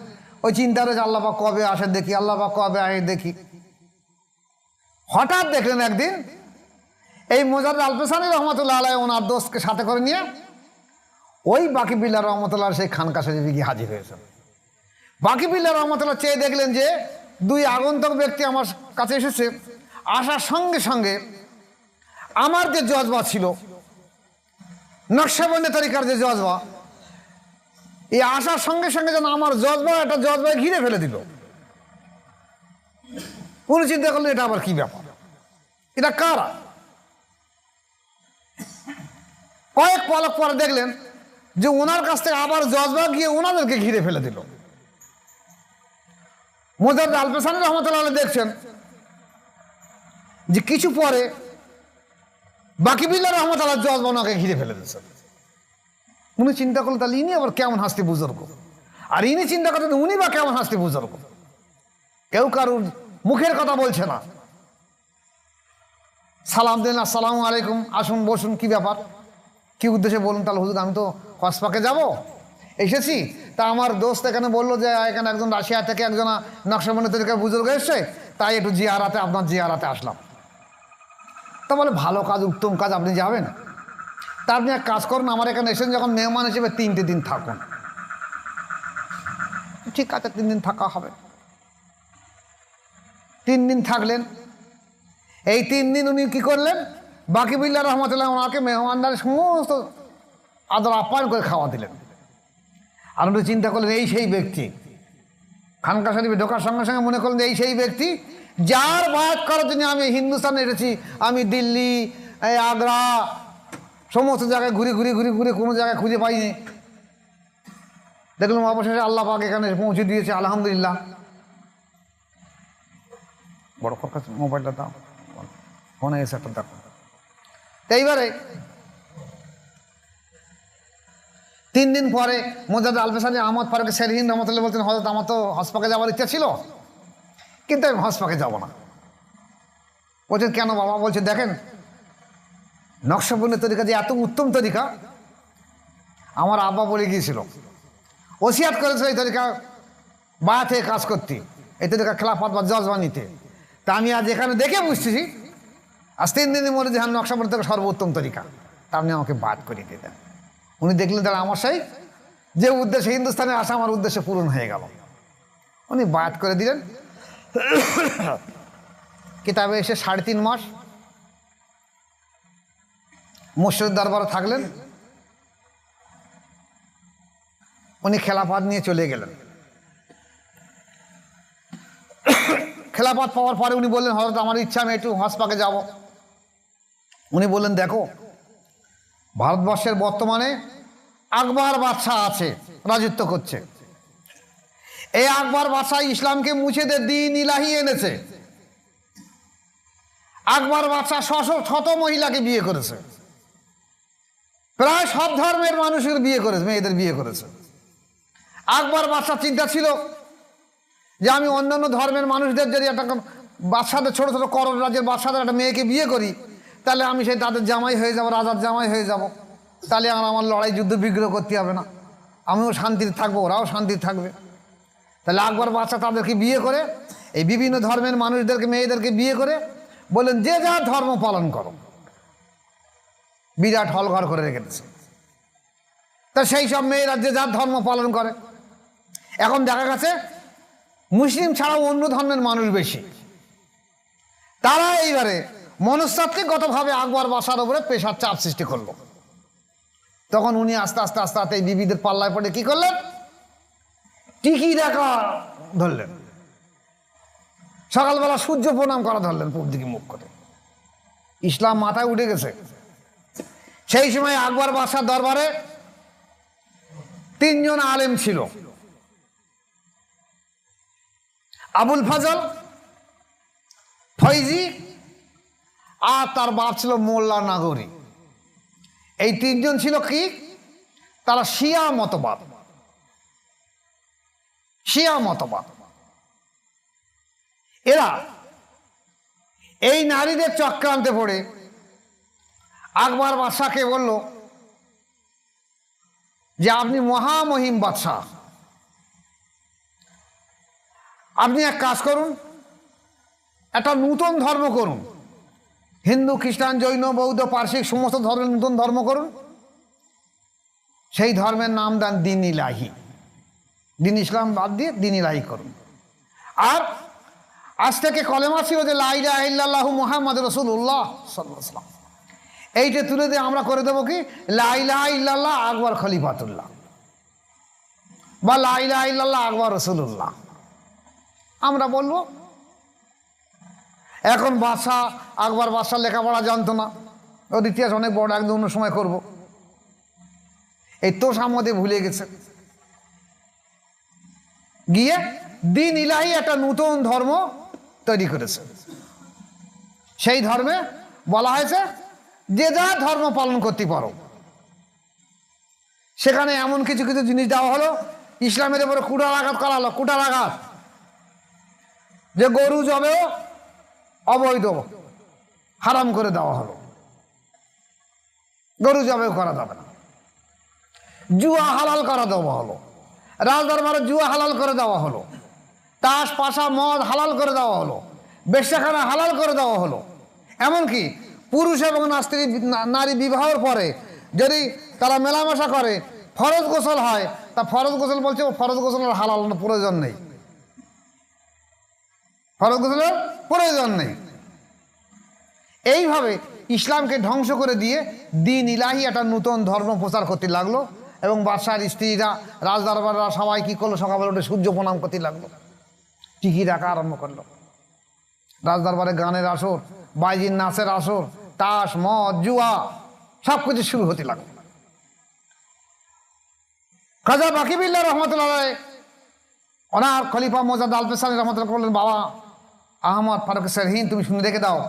ওই চিন্তা রয়েছে আল্লাহ পাক কবে আসে দেখি, আল্লাহ পাক কবে আসে দেখি। হঠাৎ দেখলেন একদিন এই মুজাদ্দিদ আল-পেশানি রহমতুল্লাহ আলাইহ ওনার দোস্তকে সাথে করে নিয়ে ওই বাকিবিল্লাহ রহমতুল্লাহ সেই খানকা শরীফে গিয়ে হাজির হয়েছেন। বাকিবিল্লাহ রহমতুল্লাহ চেয়ে দেখলেন যে দুই আগন্তক ব্যক্তি আমার কাছে এসেছে, আসার সঙ্গে সঙ্গে আমার যে জজবা ছিল, নকশবন্দি তরিকার যে জজবা, এই আসার সঙ্গে সঙ্গে যেন আমার জজবা একটা জজবায় ঘিরে ফেলে দিল। উনি চিন্তা করলেন এটা আবার কি ব্যাপার, এটা কারা? কয়েক পলক পরে দেখলেন যে ওনার কাছ থেকে আবার জজবা গিয়ে ওনাদেরকে ঘিরে ফেলে দিল। মোজাদ্দেদ আল-পেশানি রহমতুল্লাহ আলাইহি দেখছেন যে কিছু পরে বাকিবিল্লাহ রহমতুল্লাহ জজবা ওনাকে ঘিরে ফেলে দিয়েছেন। উনি চিন্তা করলেন তাহলে ইনি আবার কেমন হাসতে বুজুর্গ, আর ইনি চিন্তা করতেন উনি বা কেমন হাসতে বুজুর্গ। কেউ কারুর মুখের কথা বলছে না। সালাম দিন, আসসালামু আলাইকুম, আসুন বসুন, কি ব্যাপার, কি উদ্দেশ্যে বলুন? তাহলে হুজুর আমি তো হজ পাকে যাব এসেছি, তা আমার দোস্ত এখানে বললো যে এখানে একজন রাশিয়া থেকে একজন নকশবন্দি তরিকার বুজুর্গ এসছে, তাই একটু জিয়ারাতে আপনার জিয়ারাতে আসলাম। তা বলে ভালো কাজ, উত্তম কাজ, আপনি যাবেন? তা আপনি এক কাজ করুন, আমার এখানে এসেছেন যখন মেহমান হিসেবে 3টে দিন থাকুন। ঠিক আছে, 3 দিন থাকা হবে। 3 দিন থাকলেন। এই 3 দিন উনি কি করলেন, বাকিবিল্লাহ রহমতুল্লাহ ওনাকে মেহমানদার সমস্ত আদর আপ্যায়ন করে খাওয়া দিলেন। আর উনি চিন্তা করলেন এই সেই ব্যক্তি, খানকা শরীফে ঢোকার সঙ্গে সঙ্গে মনে করলেন এই সেই ব্যক্তি যার বায়াত করার জন্য আমি হিন্দুস্তানে এসেছি। আমি দিল্লি, আগ্রা, সমস্ত জায়গায় ঘুরে ঘুরে ঘুরে ঘুরে কোনো জায়গায় খুঁজে পাইনি। দেখলাম অবশেষে আল্লাহ পাক এখানে পৌঁছে দিয়েছে, আলহামদুলিল্লাহ। বড় কাছে মোবাইলটা দাও, ফোনে এসে একটা দেখো। এইবারে 3 দিন পরে মোজাদ্দেদ আল-পেশানি আহমদ ফারুক সেরহিন রহমতুল্লাহ বলছেন, হযরত আমার তো হজ পাকে যাওয়ার ইচ্ছা ছিল, কিন্তু আমি হজ পাকে যাবো না। বলছেন কেন বাবা? বলছে দেখেন, নকশবন্দি তরিকা যে এত উত্তম তরিকা, আমার আব্বা বলে গিয়েছিল, ওসিয়াত করেছিল এই তরিকা বায়াত হয়ে কাজ করতে, এই তরিকা খেলাফত বা জজবা নিতে। তা আমি আজ এখানে দেখে বুঝতেছি আজ 3 দিনের মধ্যে যে নকশবন্দি তরিকা সর্বোত্তম তরিকা, তা আপনি আমাকে বাদ করে দিয়ে দেন। উনি দেখলেন তারা আমার সেই যে উদ্দেশ্যে হিন্দুস্তানে আসা আমার উদ্দেশ্য পূরণ হয়ে গেল। উনি বাদ করে দিলেন। কিতাবে এসে 3.5 মাস মুর্শিদ দরবারে থাকলেন। উনি খেলাফত নিয়ে চলে গেলেন। খেলাফত পাওয়ার পরে উনি বললেন হযরত আমার ইচ্ছা আমি একটু হজ পাকে যাব। উনি বললেন দেখো, ভারতবর্ষের বর্তমানে আকবর বাদশাহ আছে, রাজত্ব করছে। এই আকবর বাদশাহ ইসলামকে মুছে দিয়ে দ্বীন ইলাহি এনেছে। আকবর বাদশাহ শত মহিলাকে বিয়ে করেছে, প্রায় সব ধর্মের মানুষের বিয়ে করেছে, মেয়েদের বিয়ে করেছে। আকবর বাদশাহ চিন্তা ছিল যে আমি অন্যান্য ধর্মের মানুষদের যদি একটা বাদশাদের ছোট ছোট করোড় রাজ্যের বাদশাদের একটা মেয়েকে বিয়ে করি, তাহলে আমি সেই তাদের জামাই হয়ে যাব, রাজার জামাই হয়ে যাব। তাহলে আর আমার লড়াই যুদ্ধ বিগ্রহ করতে হবে না, আমিও শান্তিতে থাকবো, ওরাও শান্তিতে থাকবে। তাহলে আকবর বাদশাহ তাদেরকে বিয়ে করে, এই বিভিন্ন ধর্মের মানুষদেরকে মেয়েদেরকে বিয়ে করে বললেন যে যা ধর্ম পালন করো। বিরাট হল ঘর করে রেখে দিয়েছে। তা সেই সব মেয়েরা যে যার ধর্ম পালন করে। এখন দেখা গেছে মুসলিম ছাড়াও অন্য ধর্মের মানুষ বেশি। তারা এইবারে মনস্তাত্ত্বিকগতভাবে আকবর বাদশার উপরে পেশার চাপ সৃষ্টি করলো। তখন উনি আস্তে আস্তে আস্তে আস্তে এই বিবিদের পাল্লায় পড়ে কি করলেন, টিকি দেখা ধরলেন। সকালবেলা সূর্য প্রণাম করা ধরলেন পূব দিকে মুখ করে। ইসলাম মাথায় উঠে গেছে। সেই সময় আকবর বাদশার দরবারে 3 জন আলেম ছিল, আবুল ফজল, ফৈজি আর তার বাপ ছিল মোল্লা নাগরি। এই 3 জন ছিল কি, তারা শিয়া মতবাদ। শিয়া মতবাদ এরা এই নারীদের চক্রান্তে পড়ে আকবর বাদশাকে বলল যে আপনি মহামহিম বাদশাহ, আপনি এক কাজ করুন, একটা নূতন ধর্ম করুন। হিন্দু, খ্রিস্টান, জৈন, বৌদ্ধ, পার্সিক সমস্ত ধর্মের নূতন ধর্ম করুন। সেই ধর্মের নাম দেন দ্বীন ইলাহি। দ্বীন ইসলাম বাদ দিয়ে দ্বীন ইলাহি করুন। আর আজ থেকে কলেমা ছিল যে লা ইলাহা ইল্লাল্লাহু মুহাম্মাদুর রাসূলুল্লাহ সাল্লাল্লাহু আলাইহি ওয়াসাল্লাম। এইটা তুলে দিয়ে আমরা করে দেবো কি লা ইলাহা ইল্লাল্লাহ আকবর খলিফাতুল্লাহ বা লা ইলাহা ইল্লাল্লাহ আকবর রাসূলুল্লাহ আমরা বলবো। এখন বাদশাহ আকবর বাদশাহ লেখাপড়া জানতো না, ওর ইতিহাস অনেক বড়, একদম অন্য সময় করবো। এই তোষামদে ভুলে গেছে, গিয়ে দিন ইলাহি একটা নতুন ধর্ম তৈরি করেছে। সেই ধর্মে বলা হয়েছে যে যা ধর্ম পালন করতে পারো। সেখানে এমন কিছু কিছু জিনিস দেওয়া হলো, ইসলামের উপরে কুঠারাঘাত করা হলো, কুঠারাঘাত, যে গরু জবেও অবৈধ, হারাম করে দেওয়া হলো, গরু জবেও করা যাবে না। জুয়া হালাল করা দেওয়া হলো, রাজদরবারে জুয়া হালাল করে দেওয়া হলো, তাস পাশা মদ হালাল করে দেওয়া হলো, বেশ্যাখানা হালাল করে দেওয়া হলো। এমনকি পুরুষ এবং নারী বিবাহের পরে যদি তারা মেলামেশা করে ফরজ গোসল হয়, তা ফরজ গোসল বলছে ফরজ গোসলের হালাল প্রয়োজন নেই, ফরজ গোসলের প্রয়োজন নেই। এইভাবে ইসলামকে ধ্বংস করে দিয়ে দিন ইলাহি একটা নতুন ধর্ম প্রচার করতে লাগলো। এবং বাদশার স্ত্রীরা রাজদরবাররা সবাই কি করলো, সকালবেলা উঠে সূর্য প্রণাম করতে লাগলো, টিকি রাখা আরম্ভ করলো। রাজদরবারে গানের আসর, বাইজির নাচের আসর, তাস মদ জুয়া সব কিছু শুরু হতে লাগলো। খাজা বাকিবিল্লাহ রহমতুল্লাহ ওনার খলিফা মোজাদ আল পেসানি রহমতুল্লাহ বললেন, বাবা আহমদ ফারুক সেরহিন, তুমি শুনে রেখে দাও,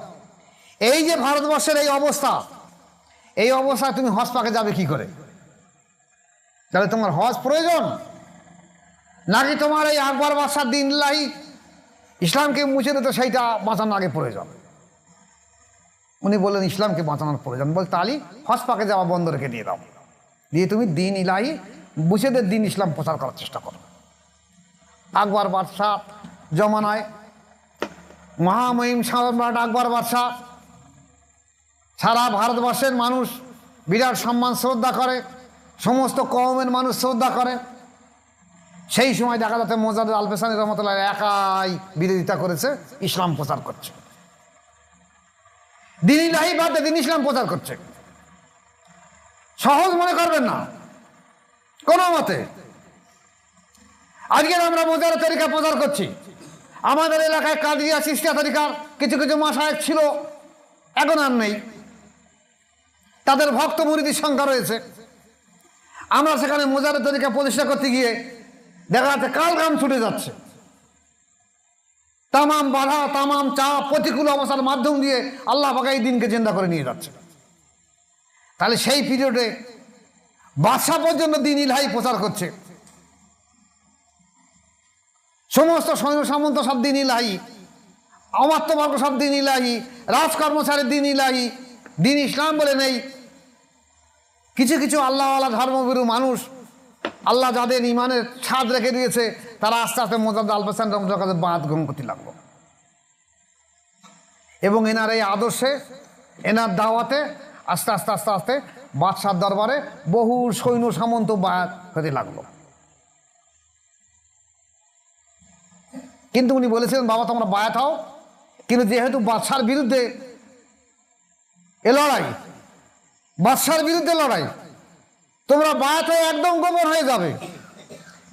এই যে ভারতবর্ষের এই অবস্থা, এই অবস্থায় তুমি হজ পাকে যাবে কি করে? তাহলে তোমার হজ প্রয়োজন, নাকি তোমার এই আকবর বাদশার দিন ইলাহি ইসলামকে মুছে দিতে সেইটা বাঁচানোর আগে প্রয়োজন? উনি বললেন ইসলামকে বাঁচানোর প্রয়োজন। বল তাহলে হজ পাকে যাওয়া বন্ধ রেখে দিয়ে দাও, দিয়ে তুমি দিন ইলাহি মুছেদের দিন ইসলাম প্রচার করার চেষ্টা করো। আকবর বাদশাহ জমানায় মহামহিম সম্রাট আকবর বাদশাহ সারা ভারতবর্ষের মানুষ বিরাট সম্মান শ্রদ্ধা করে, সমস্ত কওমের মানুষ শ্রদ্ধা করে। সেই সময় দেখা যাচ্ছে মোজাদ আল পেসানি রহমতুল্লাহ একাই বিরোধিতা করেছে, ইসলাম প্রচার করছে, দিন ইলাহি বাদে দিন ইসলাম প্রচার করছে। সহজ মনে করবেন না কোনো মতে। আজকে আমরা মোজার তরিকা প্রচার করছি, আমাদের এলাকায় কাদিয়া চিশতিয়া তরিকার কিছু কিছু মাশায়েখ ছিল, এখন আর নেই, তাদের ভক্ত মুরিদের সংখ্যা রয়েছে। আমরা সেখানে মোজার তরিকা প্রতিষ্ঠা করতে গিয়ে দেখা যাচ্ছে কালঘাম ছুটে যাচ্ছে, তামাম বাধা তামাম চাপ প্রতিকূল অবস্থার মাধ্যম দিয়ে আল্লাহ পাক এই দিনকে জিন্দা করে নিয়ে যাচ্ছে। তাহলে সেই পিরিয়ডে বাদশা পর্যন্ত দিন ইলাহি প্রচার করছে, সমস্ত সৈন্য সামন্ত সব দিন ইলাহি, অমাত্যবর্গ সব দিন ইলাহি, রাজকর্মচারীর দিন ইলাহি, দিন ইসলাম বলে নেই। কিছু কিছু আল্লাহওয়ালা ধর্মবিরু মানুষ, আল্লাহ যাদের ইমানের ছাদ রেখে দিয়েছে, তারা আস্তে আস্তে মোজাদ আল পেসানি রহমতুল্লাহর কাছে বায়াত গ্রহণ করতে লাগলো। এবং এনার এই আদর্শে, এনার দাওয়াতে আস্তে আস্তে আস্তে আস্তে বাদশার দরবারে বহু সৈন্য সামন্ত বায়াত হতে লাগলো। কিন্তু উনি বলেছিলেন, বাবা তোমরা বায়াত হও, কিন্তু যেহেতু বাদশার বিরুদ্ধে এ লড়াই, বাদশার বিরুদ্ধে লড়াই, তোমরা বায়াত হয়ে একদম গোপন হয়ে যাবে,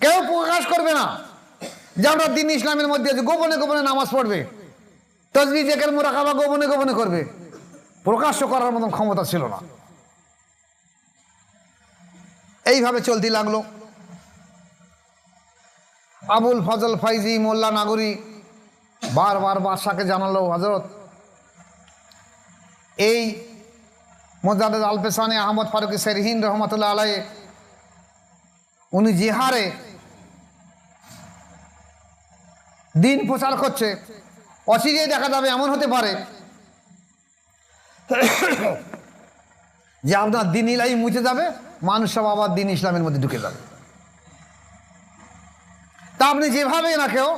কেউ প্রকাশ করবে না যে আমরা দিন ইসলামের মধ্যে আছি। গোপনে গোপনে নামাজ পড়বে, তসবিহ জিকির মুরাকাবা গোপনে গোপনে করবে, প্রকাশ্য করার মতন ক্ষমতা ছিল না। এইভাবে চলতে লাগলো। আবুল ফজল ফাইজি মোল্লা নাগরি বারবার বাদশাকে জানালো, হযরত এই মোজাদ আল পেসানি আহমদ ফারুক সেরহিন রহমতুল্লাহ আলাইহি উনি যে হারে দিন প্রচার করছে, অচিরেই দেখা যাবে এমন হতে পারে যে আপনার দিন ইলাহি মুছে যাবে, মানুষ সব আবার দিন ইসলামের মধ্যে ঢুকে যাবে। তা আপনি যেভাবে এনাকেও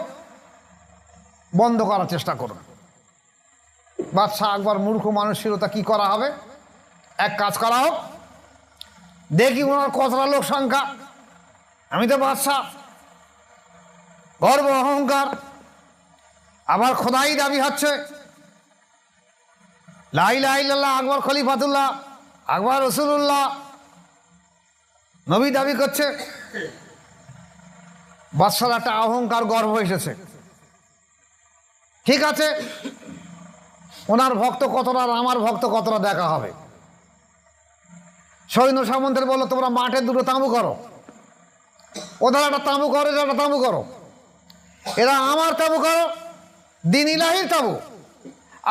বন্ধ করার চেষ্টা করুন। বাদশাহ আকবর মূর্খ মানুষ ছিল, তা কি করা হবে? এক কাজ করা হোক, দেখি ওনার কতটা লোক সংখ্যা, আমি তো বাদশাহ, গর্ব অহংকার, আবার খোদাই দাবি হচ্ছে, লা ইলাহা ইল্লাল্লাহ, আকবর খলিফাতুল্লাহ, আকবর রসুলুল্লাহ নবী দাবি করছে। বাদশার একটা অহংকার গর্ব এসেছে। ঠিক আছে, ওনার ভক্ত কতটা আর আমার ভক্ত কতটা দেখা হবে। সৈন্য সামন্তের বললো তোমরা মাঠে দুটো তাঁবু করো, ওদের একটা তাঁবু করো, এটা একটা তাঁবু করো, এরা আমার তাঁবু করো, দিন ইলাহির তাঁবু,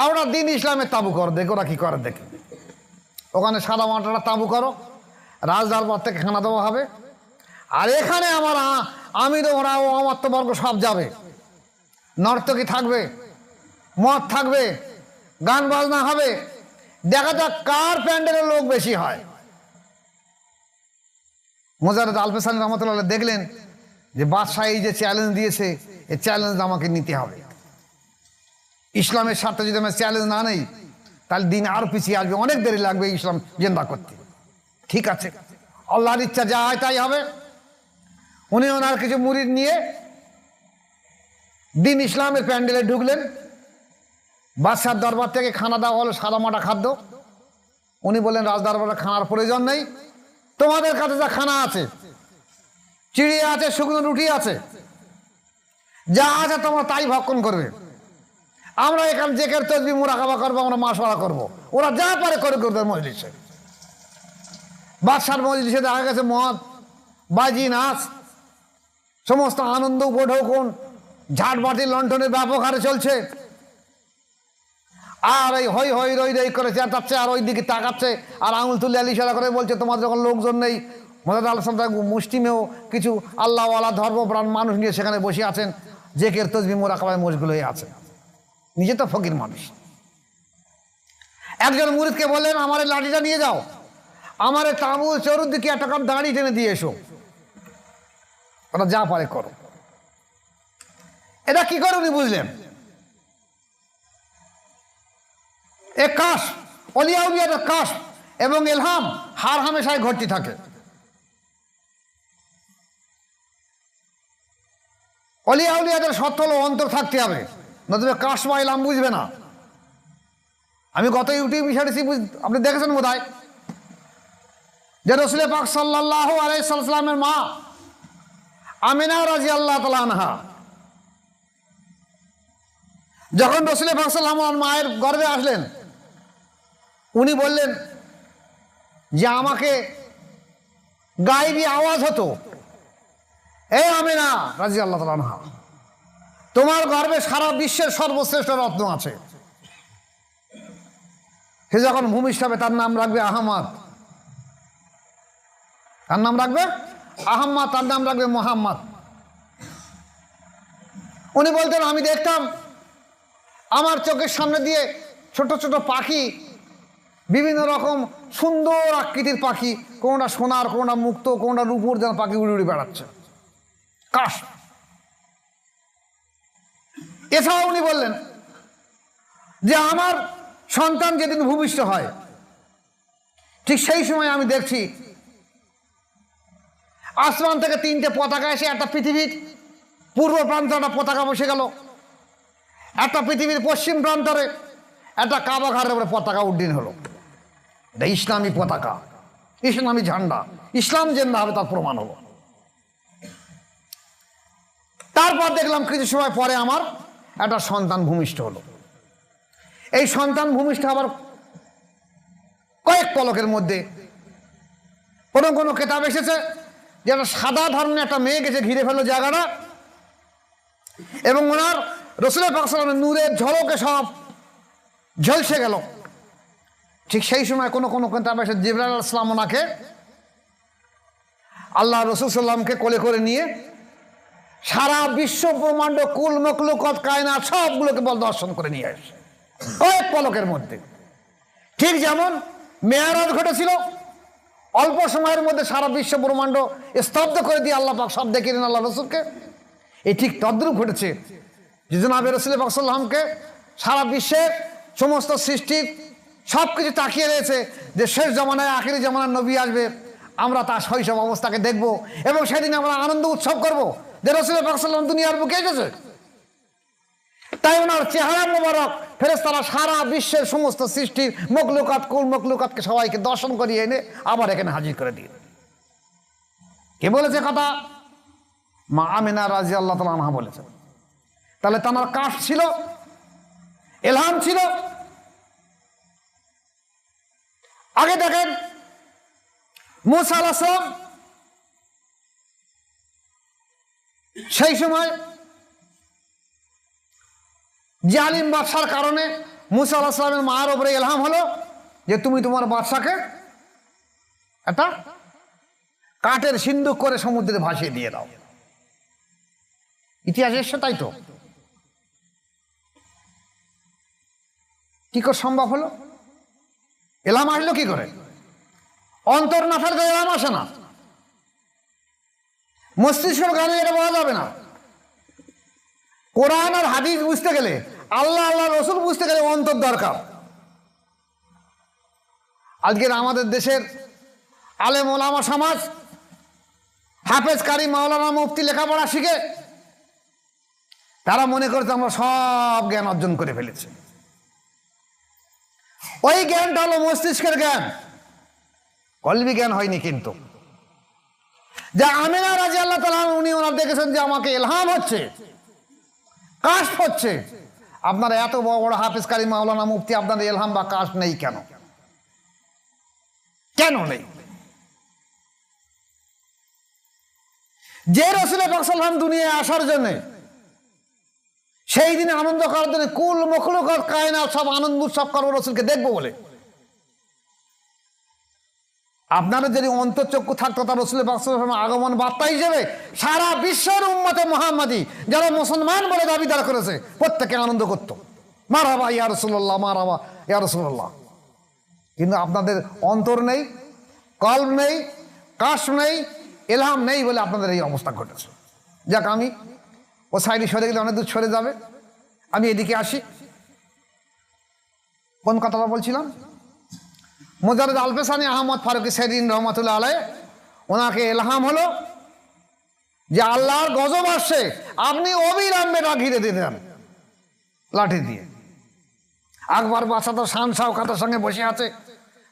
আর ওরা দিন ইসলামের তাঁবু করো, দেখো ওরা কি করে দেখে। ওখানে সাদা মাটাটা তাঁবু করো, রাজদরবার থেকে খানা দেওয়া হবে, আর এখানে আমার আমি তো ওরা ও আমার তো বর্গ সব যাবে, নর্তকী থাকবে, মদ থাকবে, গান বাজনা হবে, দেখা যাক কার প্যান্ডেলের লোক বেশি হয়। মোজাররদ আলফেসানি রহমতুল্লাহ দেখলেন যে বাদশাহ এই যে চ্যালেঞ্জ দিয়েছে, এই চ্যালেঞ্জ আমাকে নিতে হবে। ইসলামের স্বার্থে যদি আমি চ্যালেঞ্জ না নেই তাহলে দিন আরো পিছিয়ে আসবে, অনেক দেরি লাগবে ইসলাম জিন্দা করতে। ঠিক আছে, আল্লাহর ইচ্ছা যা হয় তাই হবে। উনি ওনার কিছু মুরিদ নিয়ে দিন ইসলামের প্যান্ডেলে ঢুকলেন। বাদশার দরবার থেকে খানা দেওয়া হলো, সাদা মাটা খাদ্য। উনি বললেন রাজদরবারে খানার প্রয়োজন নেই, তোমাদের কাছে যা খানা আছে, চিড়ি আছে, শুকনো রুটি আছে, যা আছে তোমরা তাই ভক্ষণ করবে। আমরা এখানে জেকের তসবিহ মুরাকাবা করবো, আমরা মাসওয়ারা করবো, ওরা যা পারে করে করবে মজলিসে। বাদশার মজলিসে দেখা গেছে মদ, বাজি, নাচ, সমস্ত আনন্দ উপঢৌকন, ঝাটবাটি লণ্ঠনের ব্যাপক হারে চলছে। আর এই হই হই রই রই করে চেঁচাচ্ছে, আর ওই দিকে তাকাচ্ছে, আর আঙুল তুলে ইশারা করে বলছে তোমাদের যখন লোকজন নেই। মোহাম্মদ আল্লাহ মুসলিমেও কিছু আল্লাহওয়ালা ধর্মপ্রাণ মানুষ নিয়ে সেখানে বসে আছেন, জেকের তসবিহ মুরাকাবায় মশগুল হয়ে আছে। নিজে তো ফকির মানুষ। একজন মুরিদকে বললেন আমার এই লাঠিটা নিয়ে যাও, আমার এই তাঁবু চতুর্দিকে একটা কাপ দাঁড়ি টেনে দিয়ে এসো, ওরা যা পারে করো। এটা কি করে উনি বুঝলেন? এ কাশ, অলিয়া উলিয়ার কাশ এবং এলহাম হার হামেশায় ঘটতে থাকে। অলিয়া উলিয়াদের সত্য হলো অন্তর থাকতে হবে, নতুবা কাশ বা এলহাম বুঝবে না। আমি গত ইউটিউবে ছেড়েছি, আপনি দেখেছেন বোধহয়, যে রসুল পাক সাল্লাল্লাহু আলাইহি সাল্লামের মা আমিনা রাদিয়াল্লাহু তাআলা আনহা যখন রসুল পাক সাল্লাল্লাহু আলাইহি মায়ের গর্ভে আসলেন, উনি বললেন যে আমাকে গায়েবী আওয়াজ হতো, এ আমিনা রাদিয়াল্লাহু তাআলা আনহা, তোমার গর্ভে সারা বিশ্বের সর্বশ্রেষ্ঠ রত্ন আছে। সে যখন ভূমিষ্ঠ হবে তার নাম রাখবে আহমদ, তার নাম রাখবে আহম্মদ, তার নাম রাখবে মোহাম্মদ। উনি বলতেন আমি দেখতাম আমার চোখের সামনে দিয়ে ছোট ছোট পাখি, বিভিন্ন রকম সুন্দর আকৃতির পাখি, কোনটা সোনার, কোনটা মুক্ত, কোনটা রূপোর, যেন পাখি উড়ে উড়ে বেড়াচ্ছে। কাশ। এছাড়াও উনি বললেন যে আমার সন্তান যেদিন ভূমিষ্ঠ হয় ঠিক সেই সময় আমি দেখছি আসমান থেকে তিনটে পতাকা এসে একটা পৃথিবীর পূর্ব প্রান্তে একটা পতাকা বসে গেল, একটা পৃথিবীর পশ্চিম প্রান্তরে একটা কাবা ঘরের উপরে পতাকা উড্ডীন হলো। এটা ইসলামী পতাকা, ইসলামী ঝান্ডা, ইসলাম জেন্ডা হবে তার প্রমাণ হলো। তারপর দেখলাম কিছু সময় পরে আমার একটা সন্তান ভূমিষ্ঠ হলো। এই সন্তান ভূমিষ্ঠ আবার কয়েক পলকের মধ্যে কোনো কোনো কেতাব এসেছে যে একটা সাদা ধরনের একটা মেয়ে গেছে ঘিরে ফেললো জায়গাটা, এবং ওনার রসুল পাক সাল্লাল্লাহু আলাইহি ওয়াসাল্লামের নূরের ঝলকে সব ঝলসে গেল। ঠিক সেই সময় কোনো কোনো কেতাব এসে জিবরাইল আলাইহিস সালাম ওনাকে আল্লাহ রসুল সাল্লামকে কোলে করে নিয়ে সারা বিশ্ব ব্রহ্মাণ্ড কুল মখলুকাত কায়নাত সবগুলোকে বল দর্শন করে নিয়ে আসে কয়েক পলকের মধ্যে। ঠিক যেমন মেয়ারাজ ঘটেছিল, অল্প সময়ের মধ্যে সারা বিশ্ব ব্রহ্মাণ্ড স্তব্ধ করে দিয়ে আল্লাহ পাক সব দেখিয়ে দিলেন আল্লাহ রসুলকে। এই ঠিক তদ্রূপ ঘটেছে যে জনাবে রসুল পাক সাল্লামকে সারা বিশ্বের সমস্ত সৃষ্টির সব কিছু তাকিয়ে রয়েছে যে শেষ জমানায় আখিরি জমানার নবী আসবে, আমরা তার শৈশব অবস্থাকে দেখব এবং সেদিন আমরা আনন্দ উৎসব করব যে রসুল পাক সাল্লাম দুনিয়ার বুকে এসেছে। তাই ওনার চেহারা মোবারক ফেরেশতারা সারা বিশ্বের সমস্ত সৃষ্টির মখলুকাত কুল মখলুকাতকে সবাইকে দর্শন করিয়ে এনে আবার এখানে হাজির করে দিয়ে। কে বলেছে কথা? মা আমিনা রাদিয়াল্লাহু তাআলা আনহা বলেছেন। তাহলে তার কাশ ছিল, ইলহাম ছিল। আগে দেখেন মুসা আলাইহিস সালাম সেই সময় জালিম বাদশার কারণে মুসা আলাইহিস সালামের মায়ের উপরে ইলহাম হলো যে তুমি তোমার বাদশাকে একটা কাঠের সিন্দুক করে সমুদ্রে ভাসিয়ে দিয়ে দাও। ইতিহাসে এসছে তাই তো। কি করে সম্ভব হলো? ইলহাম আসলো কি করে? অন্তর না থাকলে ইলহাম আসে না, মস্তিষ্কের গানে এটা বলা যাবে না। কোরআন আর হাদিস বুঝতে গেলে, আল্লাহ আল্লাহ রসুল বুঝতে গেলে অন্তর দরকার। আজকের আমাদের দেশের আলেম ওলামা সমাজ হাফেজ কারি মাওলানা মুফতি লেখাপড়া শিখে তারা মনে করছে আমরা সব জ্ঞান অর্জন করে ফেলেছি। ওই জ্ঞানটা হলো মস্তিষ্কের জ্ঞান, কলবি জ্ঞান হয়নি। কিন্তু যা আমিনা রাদিয়াল্লাহু তাআলা উনি ওনার দেখেছেন যে আমাকে ইলহাম হচ্ছে, কাশফ হচ্ছে। আপনার এত বড় বড় হাফেজ কারি মাওলানা মুফতি, আপনার ইলহাম বা কাশফ নেই কেন? কেন নেই? যে রাসূল পাক সাল্লাল্লাহু আলাইহি ওয়াসাল্লাম দুনিয়ায় আসার জন্য, সেই দিনে আনন্দ করার জন্য কুল মখলুকাত কায়নাত সব আনন্দ উৎসব করবো রাসূলকে দেখবো বলে। আপনাদের যদি অন্তর্চক্ষু থাকতো তার রাসূল পাক সাল্লাল্লাহু আলাইহি ওয়াসাল্লাম আগমন বার্তা হিসেবে সারা বিশ্বের উম্মতে মুহাম্মাদি যারা মুসলমান বলে দাবিদার করেছে প্রত্যেকে আনন্দ করতো, মারহাবা ইয়া রাসূলুল্লাহ, মারহাবা ইয়া রাসূলুল্লাহ। কিন্তু আপনাদের অন্তর নেই, কলব নেই, কাশ নেই, ইলহাম নেই বলে আপনাদের এই অবস্থা ঘটেছে। যাক, আমি ও সাইডে সরে গেলে অনেক দূর সরে যাবে, আমি এদিকে আসি। কোন কথাটা বলছিলাম? মুজাদ্দিদ আল-পেশানি আহমদ ফারুকী সেদিন রহমাতুল্লাহ আলাইহ, ওনাকে ইলহাম হলো যে আল্লাহর গজব আসছে, আপনি অবিলম্বে না ঘিরে দিয়ে দেন লাঠি দিয়ে। আকবর বাদশা তো শান শাওকাতের সঙ্গে বসে আছে,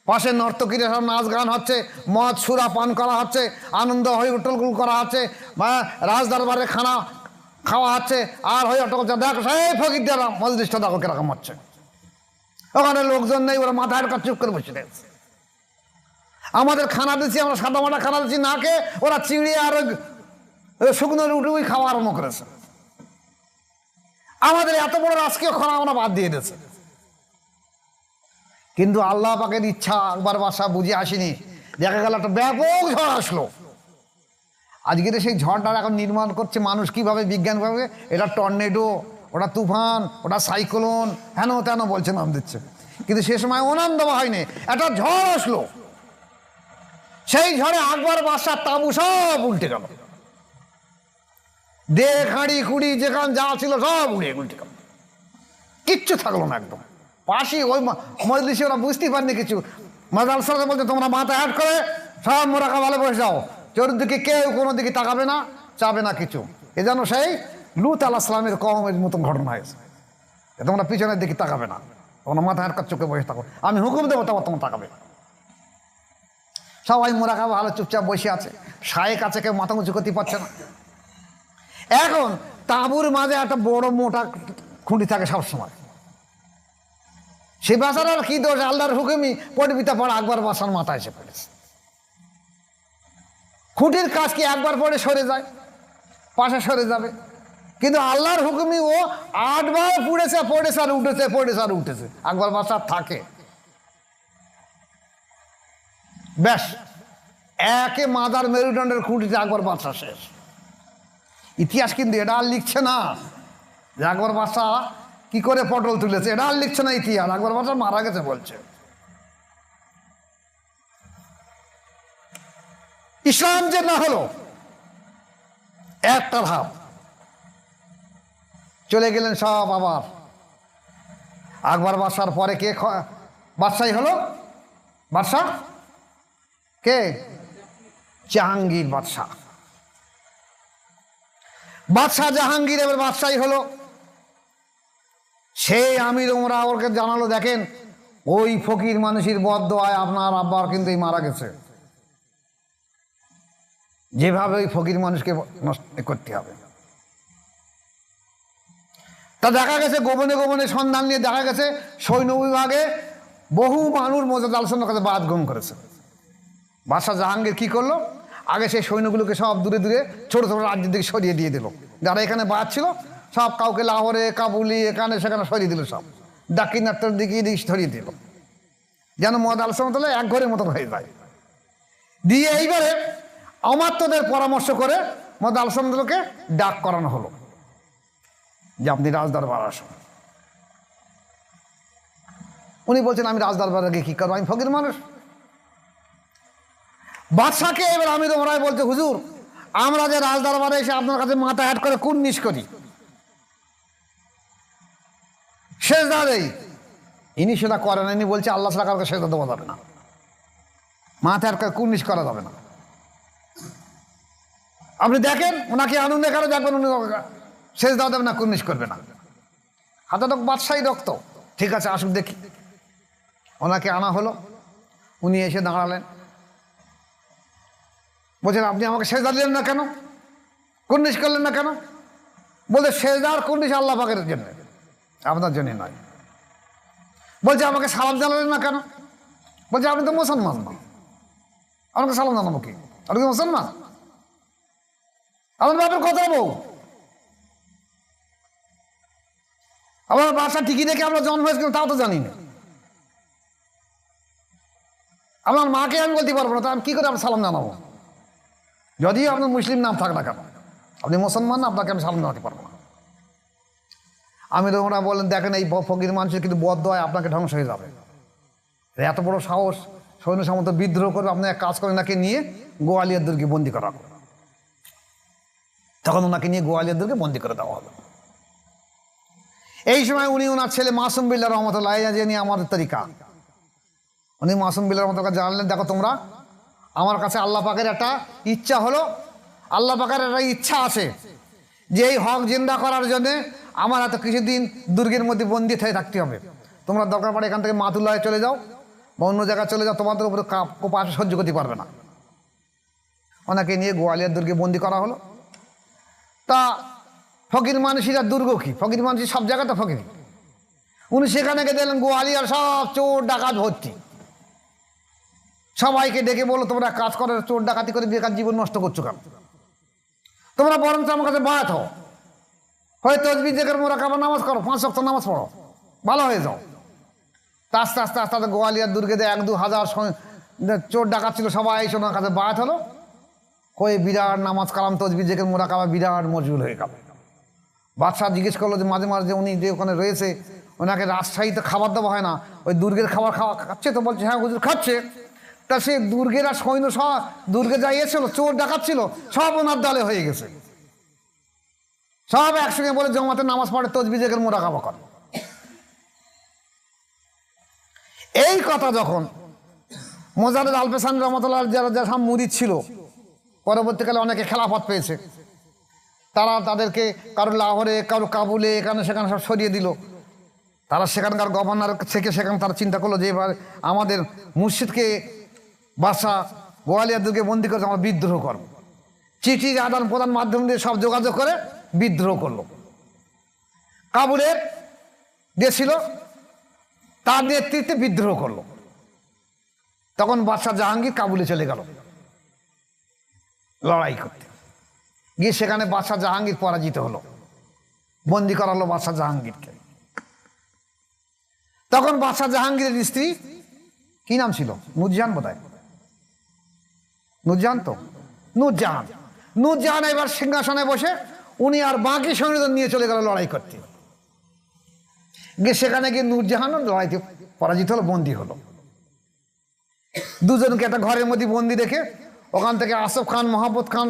পাশে নর্তকীরা সব নাচ গান হচ্ছে, মদ সুরা পান করা হচ্ছে, আনন্দ হই উটলগুল করা হচ্ছে, রাজদরবারে খানা খাওয়া হচ্ছে, আর হই অটল দেখ সেই ফকিরদের মজলিসটা দেখো কিরকম হচ্ছে। ওখানে লোকজন নেই, ওরা মাথায় কাজ চুপ করে বসে রয়েছে। আমাদের খানা দিচ্ছি, আমরা সাদা মাটা খানা দিচ্ছি না খেয়ে, ওরা চিড়ে আর শুকনো রুটি খাওয়া আরম্ভ করেছে। আমাদের এত বড় রাজকীয় খানা আমরা বাদ দিয়ে দিয়েছে। কিন্তু আল্লাহ পাকের ইচ্ছা একবার বাসা বুঝে আসেনি, দেখা গেল একটা ব্যাপক ঝড় আসলো। আজকের সেই ঝড়টা এখন নির্মাণ করছে মানুষ কিভাবে, বিজ্ঞানভাবে। এটা টর্নেডো, ওটা তুফান, ওটা সাইক্লোন, হেন তেন বলছে, নাম দিচ্ছে। কিন্তু সে সময় ওনাম দেওয়া হয়নি, একটা ঝড় আসলো। সেই ঝড়ে আকবর বাদশার তাবু সব উল্টে গেল, দেখ হাঁড়ি কুড়ি যেখানে যা ছিল সব উড়ে উল্টে গেল, কিচ্ছু থাকলো না। একদম পাশি ওই মজলিসে ওরা বুঝতেই পারেনি কিছু। মাদ্রাসা বলছে তোমরা মাথা হ্যাট করে সব মোরাকা ভালো বসে যাও, চতুর্দিকে কেউ কোনো দিকে তাকাবে না, চাবে না কিছু। এ যেন সেই লূত আলাইহিস সালামের কওমের মতন ঘটনা হয়েছে। তোমরা পিছনের দিকে তাকাবে না, তোমরা মাথা হ্যাট করে চোখে বসে থাকো, আমি হুকুম দেবো তবে তোমরা তাকাবে। সবাই মোরাকা ভালো চুপচাপ বসে আছে, শায়েক আছে, কেউ মাথা উঁচু করতে পারছে না। এখন তাঁবুর মাঝে একটা বড় মোটা খুঁটি থাকে সবসময়। সে বাসার আর কি দোষ, আল্লাহর হুকুমই পড়বিতা পড়া আকবর বাসার মাথায় এসে পড়েছে। খুঁটির কাজ কি একবার পরে সরে যায়, পাশে সরে যাবে, কিন্তু আল্লাহর হুকুমই ও 8 বার পুড়েছে, পড়েছে আর উঠেছে, পড়েছে আর উঠেছে। আকবর বাসা থাকে ব্যাস একে মাদার মেরুদণ্ডের খুঁটিতে আকবর বাদশা শেষ। ইতিহাস কিন্তু এটা আর লিখছে না যে আকবর বাদশা কি করে পটল তুলেছে, এটা আর লিখছে না ইতিহাস। আকবর বাদশা মারা গেছে বলছে। ইসলাম যে না হলো একটা ধাপ, চলে গেলেন সব আবার। আকবর বাদশার পরে কে বাদশাই হলো? বাদশা কে? জাহাঙ্গীর বাদশাহ। বাদশাহ জাহাঙ্গীর এবার বাদশাহী হলো। সেই আমির ওমরা ওকে জানালো, দেখেন ওই ফকির মানুষের বদদোয়ায় আপনার আব্বার কিন্তু মারা গেছে, যেভাবে ওই ফকির মানুষকে নষ্ট করতে হবে। তা দেখা গেছে গোপনে গোপনে সন্ধান নিয়ে দেখা গেছে সৈন্য বিভাগে বহু মানুষ মোজাদ আলসানের কাছে বাদ গ্রহণ করেছে। বাদশাহ জাহাঙ্গীর কি করলো, আগে সেই সৈন্যগুলোকে সব দূরে দূরে ছোট ছোট রাজ্যের দিকে সরিয়ে দিয়ে দিল। যারা এখানে বাদ ছিল সব কাউকে লাহোরে, কাবুলি, এখানে সেখানে সরিয়ে দিল, সব দাক্ষিণাত্যের দিকে দিকে সরিয়ে দিল, যেন মোহাম্মদ আলসালাম এক ঘরের মতন হয়ে যায়। দিয়ে এইবারে অমাত্যদের পরামর্শ করে মোহাম্মদ আলসালামকে ডাক করানো হলো যে আপনি রাজদরবার আসুন। উনি বলছেন আমি রাজদরবারে গিয়ে কি করবো, আমি ফকির মানুষ। বাদশাকে এবার আমির ওমরায় বলছে, হুজুর আমরা যে রাজদরবারে এসে আপনার কাছে মাথা হ্যাট করে কুর্নিশ করি, সেজদা দেই, ইনি সেটা করেন। ইনি বলছে আল্লাহ ছাড়া কাউকে সেজদা দেওয়া যাবে না, মাথা হ্যাট করে কুর্নিশ করা যাবে না। আপনি দেখেন ওনাকে আনন্দ এখানে দেখবেন, উনি সেজদা দেবে না, কুর্নিশ করবে না। হাতে তো বাদশাহী রক্ত। ঠিক আছে আসুক দেখি। ওনাকে আনা হলো, উনি এসে দাঁড়ালেন, বলছেন আপনি আমাকে সেজদা দিলেন না কেন, কুর্নিশ করলেন না কেন? বলছে সেজদা আর কুর্নিশ আল্লাহ পাকের জন্য, আপনার জন্য নয়। বলছে আমাকে সালাম জানালেন না কেন? বলছে আপনি তো মুসলমান না, আমাকে সালাম জানাবো কি, আপনি কি মুসলমান? আমার বাপের কথা বউ, আমার বাসা টিকি দেখে আমরা জন্ম হয়েছে তাও তো জানি না। আমার মাকে আমি বলতে পারবো না, তা আমি কি করে আমি সালাম জানাবো? যদিও আপনার মুসলিম নাম থাক না কেন, আপনি মুসলমান না, আপনাকে আমি সালাম জানাতে পারবো না। আমি তো ওরা বললেন দেখেন এই ফকির মানুষের কিন্তু বদদোয়ায় আপনাকে ধ্বংস হয়ে যাবে। এত বড় সাহস, সৈন্য সামন্ত বিদ্রোহ করে আপনি এক কাজ করেন, ওনাকে নিয়ে গোয়ালিয়র দুর্গে বন্দি করা হলো। তখন ওনাকে নিয়ে গোয়ালিয়র দুর্গে বন্দি করে দেওয়া হলো। এই সময় উনি ওনার ছেলে মাসুম বিল্লাহ রহমতুল্লাহ নিয়ে আমাদের তরিকা, উনি মাসুম বিল্লাহ রহমতুল্লাহ জানলেন, দেখো তোমরা আমার কাছে আল্লাহ পাকের একটা ইচ্ছা হলো, আল্লাহ পাকের একটা ইচ্ছা আছে যে এই হক জিন্দা করার জন্যে আমার এত কিছুদিন দুর্গের মধ্যে বন্দি হয়ে থাকতে হবে। তোমরা দরকার পড়ে এখান থেকে মাতুল্লাহে চলে যাও বা অন্য জায়গায় চলে যাও, তোমাদের উপরে কোপা সহ্য করতে পারবে না। ওনাকে নিয়ে গোয়ালিয়র দুর্গে বন্দি করা হলো। তা ফকির মানুষেরা দুর্গ কি, ফকির মানুষ সব জায়গাতে ফকির। উনি সেখানে গিয়ে দেখলেন গোয়ালিয়ার সব চোর ডাকাত ভর্তি। সবাইকে ডেকে বললো তোমরা কাজ করে চোর ডাকাতি করে বেকার জীবন নষ্ট করছো কেন? তোমরা বরঞ্চ আমার কাছে বায়াত হও, হয়তো তসবিহ জিকির মুরাকাবা নামাজ করো, 5 ওয়াক্ত নামাজ পড়ো, ভালো হয়ে যাও। তা আস্তে আস্তে আস্তে আস্তে গোয়ালিয়ার দুর্গে 1-2 হাজার চোর ডাকাত ছিল, সবাই এসে ওনার কাছে বায়াত হলো। হয়ে বিরাট নামাজ কালাম তসবিহ জিকির মুরাকাবা বিরাট মজবুল হয়ে গেল। বাদশাহ জিজ্ঞেস করলো যে মাঝে মাঝে উনি যে ওখানে রয়েছে ওনাকে রাজশাহীতে খাবার দেওয়া হয় না, ওই দুর্গের খাবার খাচ্ছে? তো বলছে হ্যাঁ হুজুর খাচ্ছে। তা সে দুর্গের আর সৈন্য সব দুর্গে যাই এসেছিল, চোর ডাকাত ছিল, সব ওনার দলে হয়ে গেছে, সব একসঙ্গে বলে জমাতে নামাজ পড়ে তসবিহ জিকির মুরাকাবা করে। এই কথা যখন মোজাদ্দেদ আল-পেশানি রহমাতুল্লাহ যারা সব মুরিদ ছিল, পরবর্তীকালে অনেকে খেলাফত পেয়েছে, তারা তাদেরকে কারো লাহোরে কারো কাবুলে এখানে সেখানে সব সরিয়ে দিল। তারা সেখানকার গভর্নর থেকে সেখানে তারা চিন্তা করলো যে এবার আমাদের মুর্শিদকে বাদশাহ গোয়ালিয়র দুর্গে বন্দি করে আমরা বিদ্রোহ করব। চিঠি আদান প্রদান মাধ্যম দিয়ে সব যোগাযোগ করে বিদ্রোহ করলো। কাবুলের দিয়েছিল, তার নেতৃত্বে বিদ্রোহ করলো। তখন বাদশাহ জাহাঙ্গীর কাবুলে চলে গেল লড়াই করতে গিয়ে, সেখানে বাদশাহ জাহাঙ্গীর পরাজিত হলো, বন্দি করালো বাদশাহ জাহাঙ্গীরকে। তখন বাদশাহ জাহাঙ্গীরের স্ত্রী কি নাম ছিল, নুরজাহান বোধহয়, নুরজাহান, তো নুরজাহান, নুরজাহান এবার সিংহাসনে বসে উনি আর বাকি সৈন্যদের নিয়ে চলে গেল লড়াই করতে গিয়ে, সেখানে গিয়ে নুরজাহান লড়াইতে পরাজিত হলো, বন্দি হলো। দুজনকে একটা ঘরের মধ্যে বন্দি রেখে ওখান থেকে আসফ খান মোহাম্মদ খান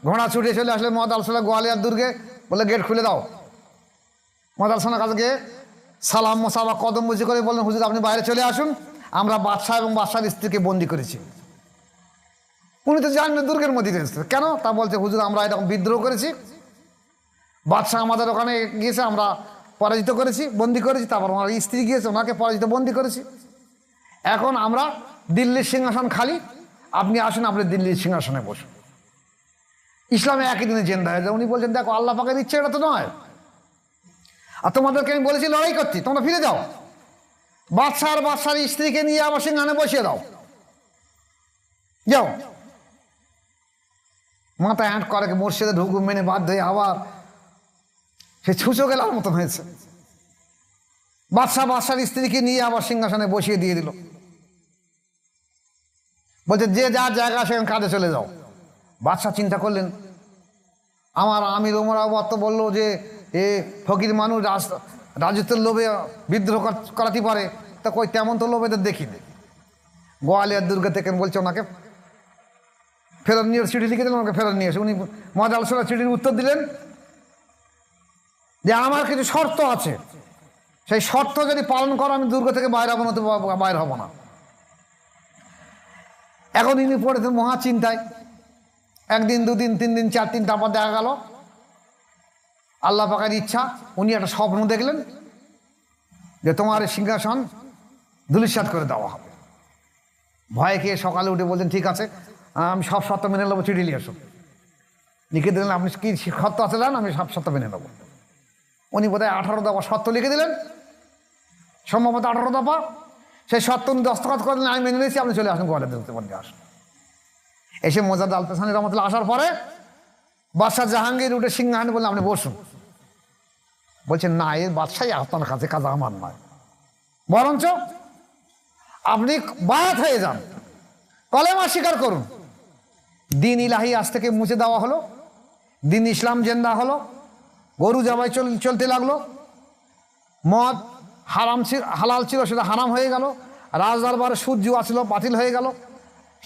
ঘোড়া ছুটে চলে আসলে মোহাম্মদ আলসালাম গোয়ালিয়র দুর্গে, বলে গেট খুলে দাও। মোহাম্মদ আলসালামের কাছে গিয়ে সালাম মোসাফা কদম বুঝি করে বললেন হুজুর আপনি বাইরে চলে আসুন, আমরা বাদশাহ এবং বাদশাহর স্ত্রীকে বন্দি করেছি। উনি তো জানেন দুর্গের মধ্যে রয়েছে কেন, তা বলছে হুজুর আমরা এরকম বিদ্রোহ করেছি, বাদশাহ আমাদের ওখানে গিয়েছে, আমরা পরাজিত করেছি, বন্দি করেছি, তারপর ওনার স্ত্রী গিয়েছে, ওনাকে পরাজিত বন্দি করেছি। এখন আমরা দিল্লির সিংহাসন খালি, আপনি আসুন, আপনি দিল্লির সিংহাসনে বসুন। ইসলামে একই দিনে জেন্দা হয়ে যায়। উনি বলছেন দেখো আল্লাহ পাকের ইচ্ছে এটা তো নয়, আর তোমাদেরকে আমি বলেছি লড়াই করছি, তোমরা ফিরে যাও, বাদশার স্ত্রীকে নিয়ে আবার সিংহাসনে বসিয়ে দাও, যাও। মাথায় হ্যাঁট করে মসজিদে ঢুকু মেনে বাধ্য হয়ে আবার সে ছুঁচো গেলার মতন হয়েছে। বাদশার স্ত্রীকে নিয়ে আবার সিংহাসনে বসিয়ে দিয়ে দিল, বলছে যে যার জায়গা সেখানে কাজে চলে যাও। বাদশাহ চিন্তা করলেন, আমার আমির ওমর আবু তো বললো যে এ ফকির মানুষ রাজত্বের লোভে বিদ্রোহ করাতে পারে, তা কই তেমন তো লোভ এদের দেখিনি। গোয়ালিয়ার দুর্গে থেকে বলছে ওনাকে ফেরত নিয়ে চিঠি লিখে দিলেন, ওনাকে ফেরত নিয়ে এসে উনি মজা আলোচনা চিঠির উত্তর দিলেন যে আমার কিছু শর্ত আছে, সেই শর্ত যদি পালন করো আমি দুর্গ থেকে বাইরে হবো না, তো বাইরে হবো না। এখন ইনি পড়েছেন মহা চিন্তায়। একদিন, দুদিন, 3 দিন, 4 দিন, তারপর দেখা গেল আল্লাহ পাকের ইচ্ছা উনি একটা স্বপ্ন দেখলেন যে তোমার সিংহাসন ধূলিসাৎ করে দেওয়া হবে। ভয়ে খেয়ে সকালে উঠে বলছেন ঠিক আছে, আমি সব শর্ত মেনে নেবো, চিঠি নিয়ে এসো। লিখে দিলেন আপনি কি শর্ত আছে জান, আমি সব শর্ত মেনে নেবো। উনি বোধহয় 18 দফা শর্ত লিখে দিলেন, সম্ভবত 18 দফা। সেই শর্ত উনি দস্তখত করে দিলেন, আমি মেনে নিয়েছি, আপনি চলে আসুন গোয়ালিয়র দুর্গে আসুন। এসে মোজাদ্দ আলপেসানি রহমতুল্লাহ আসার পরে বাদশাহ জাহাঙ্গীর উঠে সিংহাসনে বললেন আপনি বসুন। বলছেন না, এর বাদশাহী আপনার কাছে কাজ আমার নয়, বরঞ্চ আপনি বায়াত হয়ে যান, কলেমা স্বীকার করুন। দিন ইলাহি আজ থেকে মুছে দেওয়া হলো, দিন ইসলাম জেন্দা হলো, গরু জবাই চলতে লাগলো, মদ হারাম ছিল, হালাল ছিল সেটা হারাম হয়ে গেল, রাজদরবারে সুদ জুয়া ছিল বাতিল হয়ে গেল,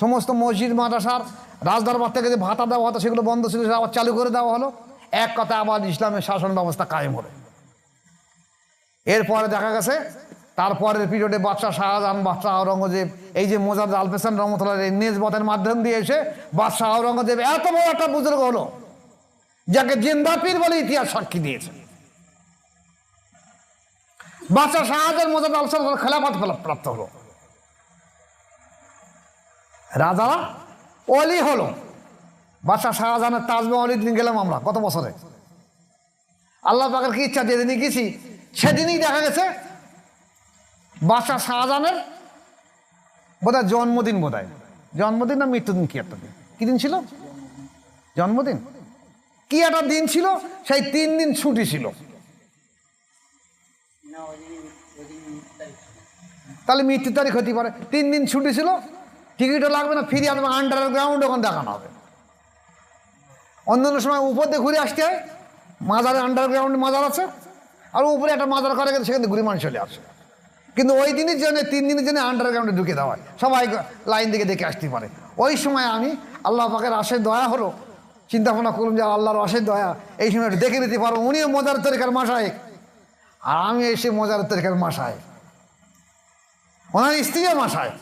সমস্ত মসজিদ মাদ্রাসার রাজদরবার থেকে যে ভাতা দেওয়া হতো সেগুলো বন্ধ ছিল, সেটা আবার চালু করে দেওয়া হলো। এক কথা আবার ইসলামের শাসন ব্যবস্থা কায়েম হলো। এরপরে দেখা গেছে তারপরের পিরিয়ডে বাদশাহ শাহজাহান, বাদশাহ আওরঙ্গজেব, এই যে মোজাদ্দ আলপেসান রহমতুল্লাহ এই নেজবতের মাধ্যম দিয়ে এসে বাদশাহ আওরঙ্গজেব এত বড় একটা বুজুর্গ হলো যাকে জিন্দা পীর বলে ইতিহাস সাক্ষী দিয়েছে। বাদশাহ শাহজাহান মোজাদ্দ আলপেসান খেলাফত প্রাপ্ত হলো, রাজারা অলি হলো। বাদশাহ শাহজাহানের তাজমহল অলি দিন গেলাম আমরা কত বছরে, আল্লাহ পাকের কি ইচ্ছা যেদিনই গেছি সেদিনই দেখা গেছে বাদশাহ শাহজাহানের বোধহয় জন্মদিন না মৃত্যুদিন, কি একটা দিন, কি দিন ছিল, জন্মদিন কি একটা দিন ছিল, সেই 3 দিন ছুটি ছিল। তাহলে মৃত্যু তারিখ হতে পারে, 3 দিন ছুটি ছিল, টিকিটও লাগবে না, ফিরে আসবে আন্ডারগ্রাউন্ড, ওখানে দেখানো হবে। অন্যান্য সময় উপর দিয়ে ঘুরে আসতে হয়, মাজারে আন্ডারগ্রাউন্ড মাজার আছে, আর উপরে একটা মাজার করে গেলে সেখান থেকে ঘুরে মানুষ চলে আসে। কিন্তু ওই দিনের জন্য 3 দিনের জন্য আন্ডারগ্রাউন্ডে ঢুকে দেওয়া হয়, সবাই লাইন দিকে দেখে আসতে পারে। ওই সময় আমি আল্লাহ পাকের আশের দয়া হলো, চিন্তা ভাবনা করুন যে আল্লাহর আশের দয়া, এই সময় দেখে নিতে পারবো উনিও মজার তরিকার মাসায়েক, আর আমি এসে মজার তরিকার মাসায়েক, ওনার স্ত্রীও মাসায়েক,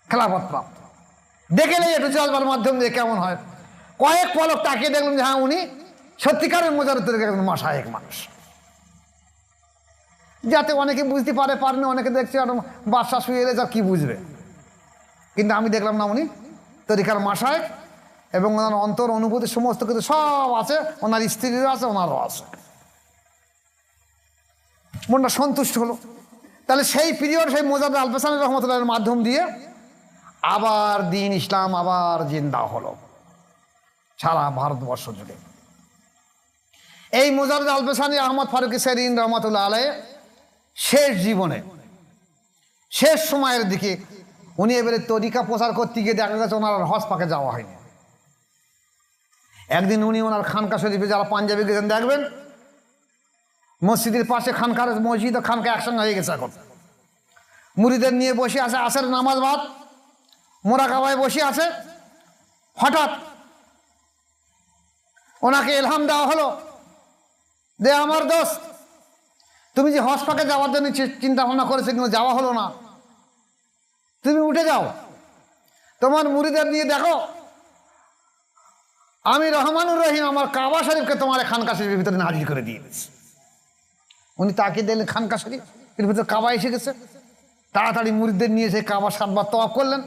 খেলাফত প্রাপ্ত। দেখে নেই একটু চলবার মাধ্যম দিয়ে কেমন হয়, কয়েক পলক তাকিয়ে দেখলাম যে হ্যাঁ উনি সত্যিকারের মজার তরিকার মাসায়েক মানুষ। যাতে অনেকে বুঝতে পারেনি, অনেকে দেখছে বাদশা শুয়ে এলে যা কি বুঝবে, কিন্তু আমি দেখলাম না উনি তরিকার মাসায়েক, এবং ওনার অন্তর অনুভূতি সমস্ত কিছু সব আছে, ওনার স্ত্রীরও আছে, ওনারও আছে। মনটা সন্তুষ্ট হলো। তাহলে সেই পিরিয়ড, সেই মোজাদ্দ আলপেসানি রহমতুল্লাহের মাধ্যম দিয়ে আবার দিন ইসলাম আবার জিন্দা হলো সারা ভারতবর্ষ জুড়ে। এই মোজাদ্দ আলপেসানি আহমদ ফারুকী সেরিন রহমতুল্লাহ আলাইহি শেষ জীবনে, শেষ সময়ের দিকে উনি এবারে তরিকা প্রচার করতে গিয়ে দেখা গেছে ওনার হজ পাকে যাওয়া হয়নি। একদিন উনি ওনার খানকা শরীফে, যারা পাঞ্জাবি গেছেন দেখবেন, মসজিদের পাশে খানকার, মসজিদ ও খানকা একসঙ্গে হয়ে গেছে। এখন মুরিদের নিয়ে বসে আছে, আসের নামাজ বাদ মোরাকাবায় বসে আছে। হঠাৎ ওনাকে এলহাম দেওয়া হলো যে আমার দোস্ত, তুমি যে হজ পাকে যাওয়ার জন্য চিন্তা ভাবনা করেছো কিন্তু যাওয়া হলো না, তুমি উঠে যাও, তোমার মুরিদের নিয়ে দেখো আমি রহমানুর রহিম আমার কাবা শরীফকে তোমার খানকা শরীফের ভিতরে হাজির করে দিয়ে দিয়েছি। উনি তাকে দিলেন খানকা শরীফ, এর ভিতরে কাবা এসে গেছে। তাড়াতাড়ি মুরিদদের নিয়ে এসে কাবা 7 বার তওয়াফ করলেন।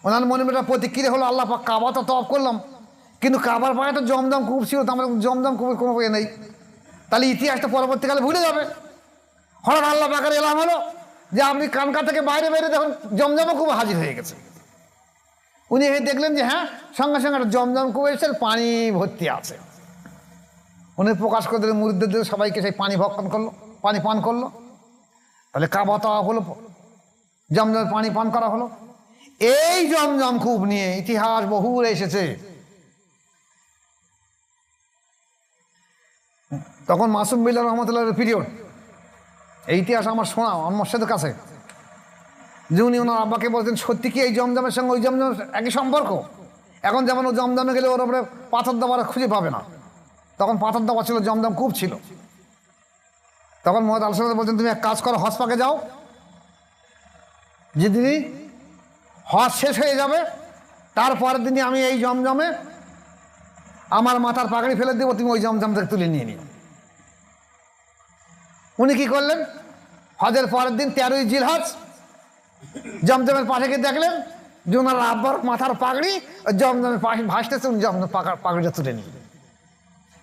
ওনার মনে একটা প্রতিক্রিয়া হলো, আল্লাহ পাক কাবা তো তওয়াফ করলাম, কিন্তু কাবার পায়ে তো জমজম কূপ ছিল, তো আমার জমজম কূপের কোনো ইয়ে নেই, তাহলে ইতিহাসটা পরবর্তীকালে ভুলে যাবে। হঠাৎ আল্লাহ পাকের এলাম হলো যে আপনি কানকা থেকে বাইরে বাইরে দেখুন জমজম কূপ হাজির হয়ে গেছে। উনি দেখলেন যে হ্যাঁ, সঙ্গে সঙ্গে একটা জমজম কূপ এসে পানি ভর্তি আছে। উনি প্রকাশ করে দিলেন মুরিদদের, সবাইকে সেই পানি ভক্ষণ করলো, পানি পান করলো। তাহলে কাবা তওয়াফ হলো, জমজমের পানি পান করা হলো। এই জমজম কূপ নিয়ে ইতিহাস বহু এসেছে। তখন মাসুম বিল্লাহ রহমতুল্লাহের পিরিয়ড, এই ইতিহাস আমার শোনা আমার সাথে কাছে, যে উনি ওনার আব্বাকে বলছেন সত্যি কি এই জমজমের সঙ্গে ওই জমজমের একই সম্পর্ক? এখন যেমন ও জমজমে গেলে ওর ওপরে পাথর দেওয়ার খুঁজে পাবে না, তখন পাথর দেওয়া ছিল, জমজম কূপ ছিল। তখন মোহাম্মদ আল-সালাত বলছেন তুমি এক কাজ করো, হজ পাকে যাও, যেদিনই হজ শেষ হয়ে যাবে তারপরের দিনই আমি এই জমজমে আমার মাথার পাগড়ি ফেলে দেবো, তুমি ওই জমজম থেকে তুলে নিয়ে নিও। উনি কি করলেন, হজের পরের দিন 13ই জিলহজ জমজমের পাশে গিয়ে দেখলেন যে ওনার আব্বার মাথার পাগড়ি জমজমের পাশে ভাসতেছে, উনি জমজম পাগড়িটা তুলে নিলেন।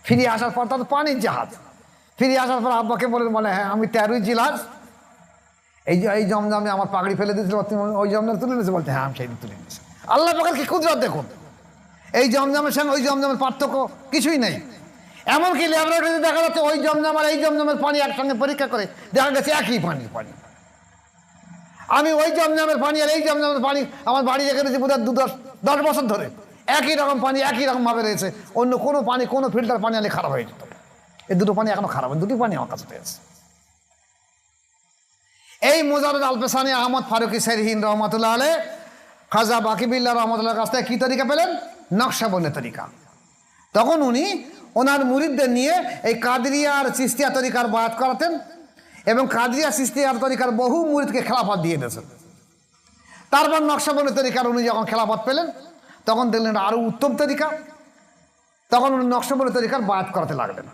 ফিরে আসার পর তার পানির জাহাজ, ফিরে আসার পর আব্বাকে বলে হ্যাঁ আমি 13ই জিলহজ এই জমজমে আমার পাগড়ি ফেলে দিয়েছিল, তুমি ওই জমজম তুলে নিয়েছে? বলতে হ্যাঁ আমি সেই দিন তুলে নিয়েছি। আল্লাহ পাকের কি কুদরত দেখুন, এই জমজমের সঙ্গে ওই জমজমের পার্থক্য কিছুই নেই। এমনকি ল্যাবরেটরিতে দেখা যাচ্ছে ওই জমজম আর এই জমজমের পানি একসঙ্গে পরীক্ষা করে দেখা গেছে একই পানি। আমি ওই জমজমের পানি আর এই জমজমের পানি আমার বাড়ি রেখে দিয়েছি বোধহয় 10 বছর ধরে, একই রকম পানি একই রকমভাবে রয়েছে। অন্য কোনো পানি, কোনো ফিল্টার পানি আনলে খারাপ হয়ে যেত। এই দুটো পানি এখনো খারাপ, দুটি পানি আমার কাছে পেয়েছে। এই মোজাররদ আল-পেশানি আহমদ ফারুকি সেরহিন রহমতুল্লাহ আলাইহ খাজা বাকি বিল্লাহ রহমতুল্লাহর কাছ থেকে কী তরিকা পেলেন? নকশবন্দি তরিকা। তখন উনি ওনার মুরিদদের নিয়ে এই কাদরিয়া আর চিশতিয়া তরিকার বায়াত করাতেন এবং কাদরিয়া চিশতিয়া তরিকার বহু মুরিদকে খেলাফত দিয়ে দিয়েছেন। তারপর নকশবন্দি তরিকার উনি যখন খেলাফত পেলেন তখন দেখলেন আরও উত্তম তরিকা, তখন উনি নকশবন্দি তরিকার বায়াত করাতে লাগলেন।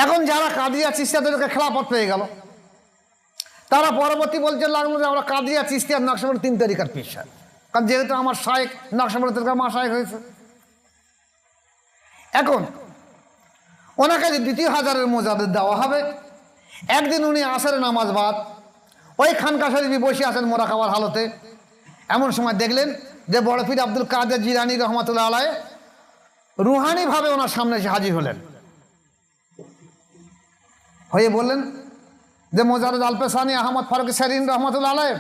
এখন যারা কাদরিয়া চিশতিয়া তরিকার খেলাফত পেয়ে গেল তারা পরবর্তী বলতে লাগলো যে আমরা কাদরিয়া চিশতিয়া নকশবন্দি 3 তরিকার পীর, কারণ যেহেতু আমার শায়েখ নকশবন্দি তরিকার মা শায়েখ হয়েছে। এখন ওনাকে যে 2য় হাজারের মোজাদ্দেদ দেওয়া হবে, একদিন উনি আসরের নামাজ বাদ ওই খানকা শরীফে বসে আছেন মোরাকাবার হালতে। এমন সময় দেখলেন যে বড় পীর আব্দুল কাদের জিলানী রহমতুল্লাহ আলাইহ রুহানিভাবে ওনার সামনে এসে হাজির হলেন, হয়ে বললেন যে মোজাররদ আল-পেশানি আহমদ ফারুকি সেরহিন রহমতুল্লাহ আলাইহ,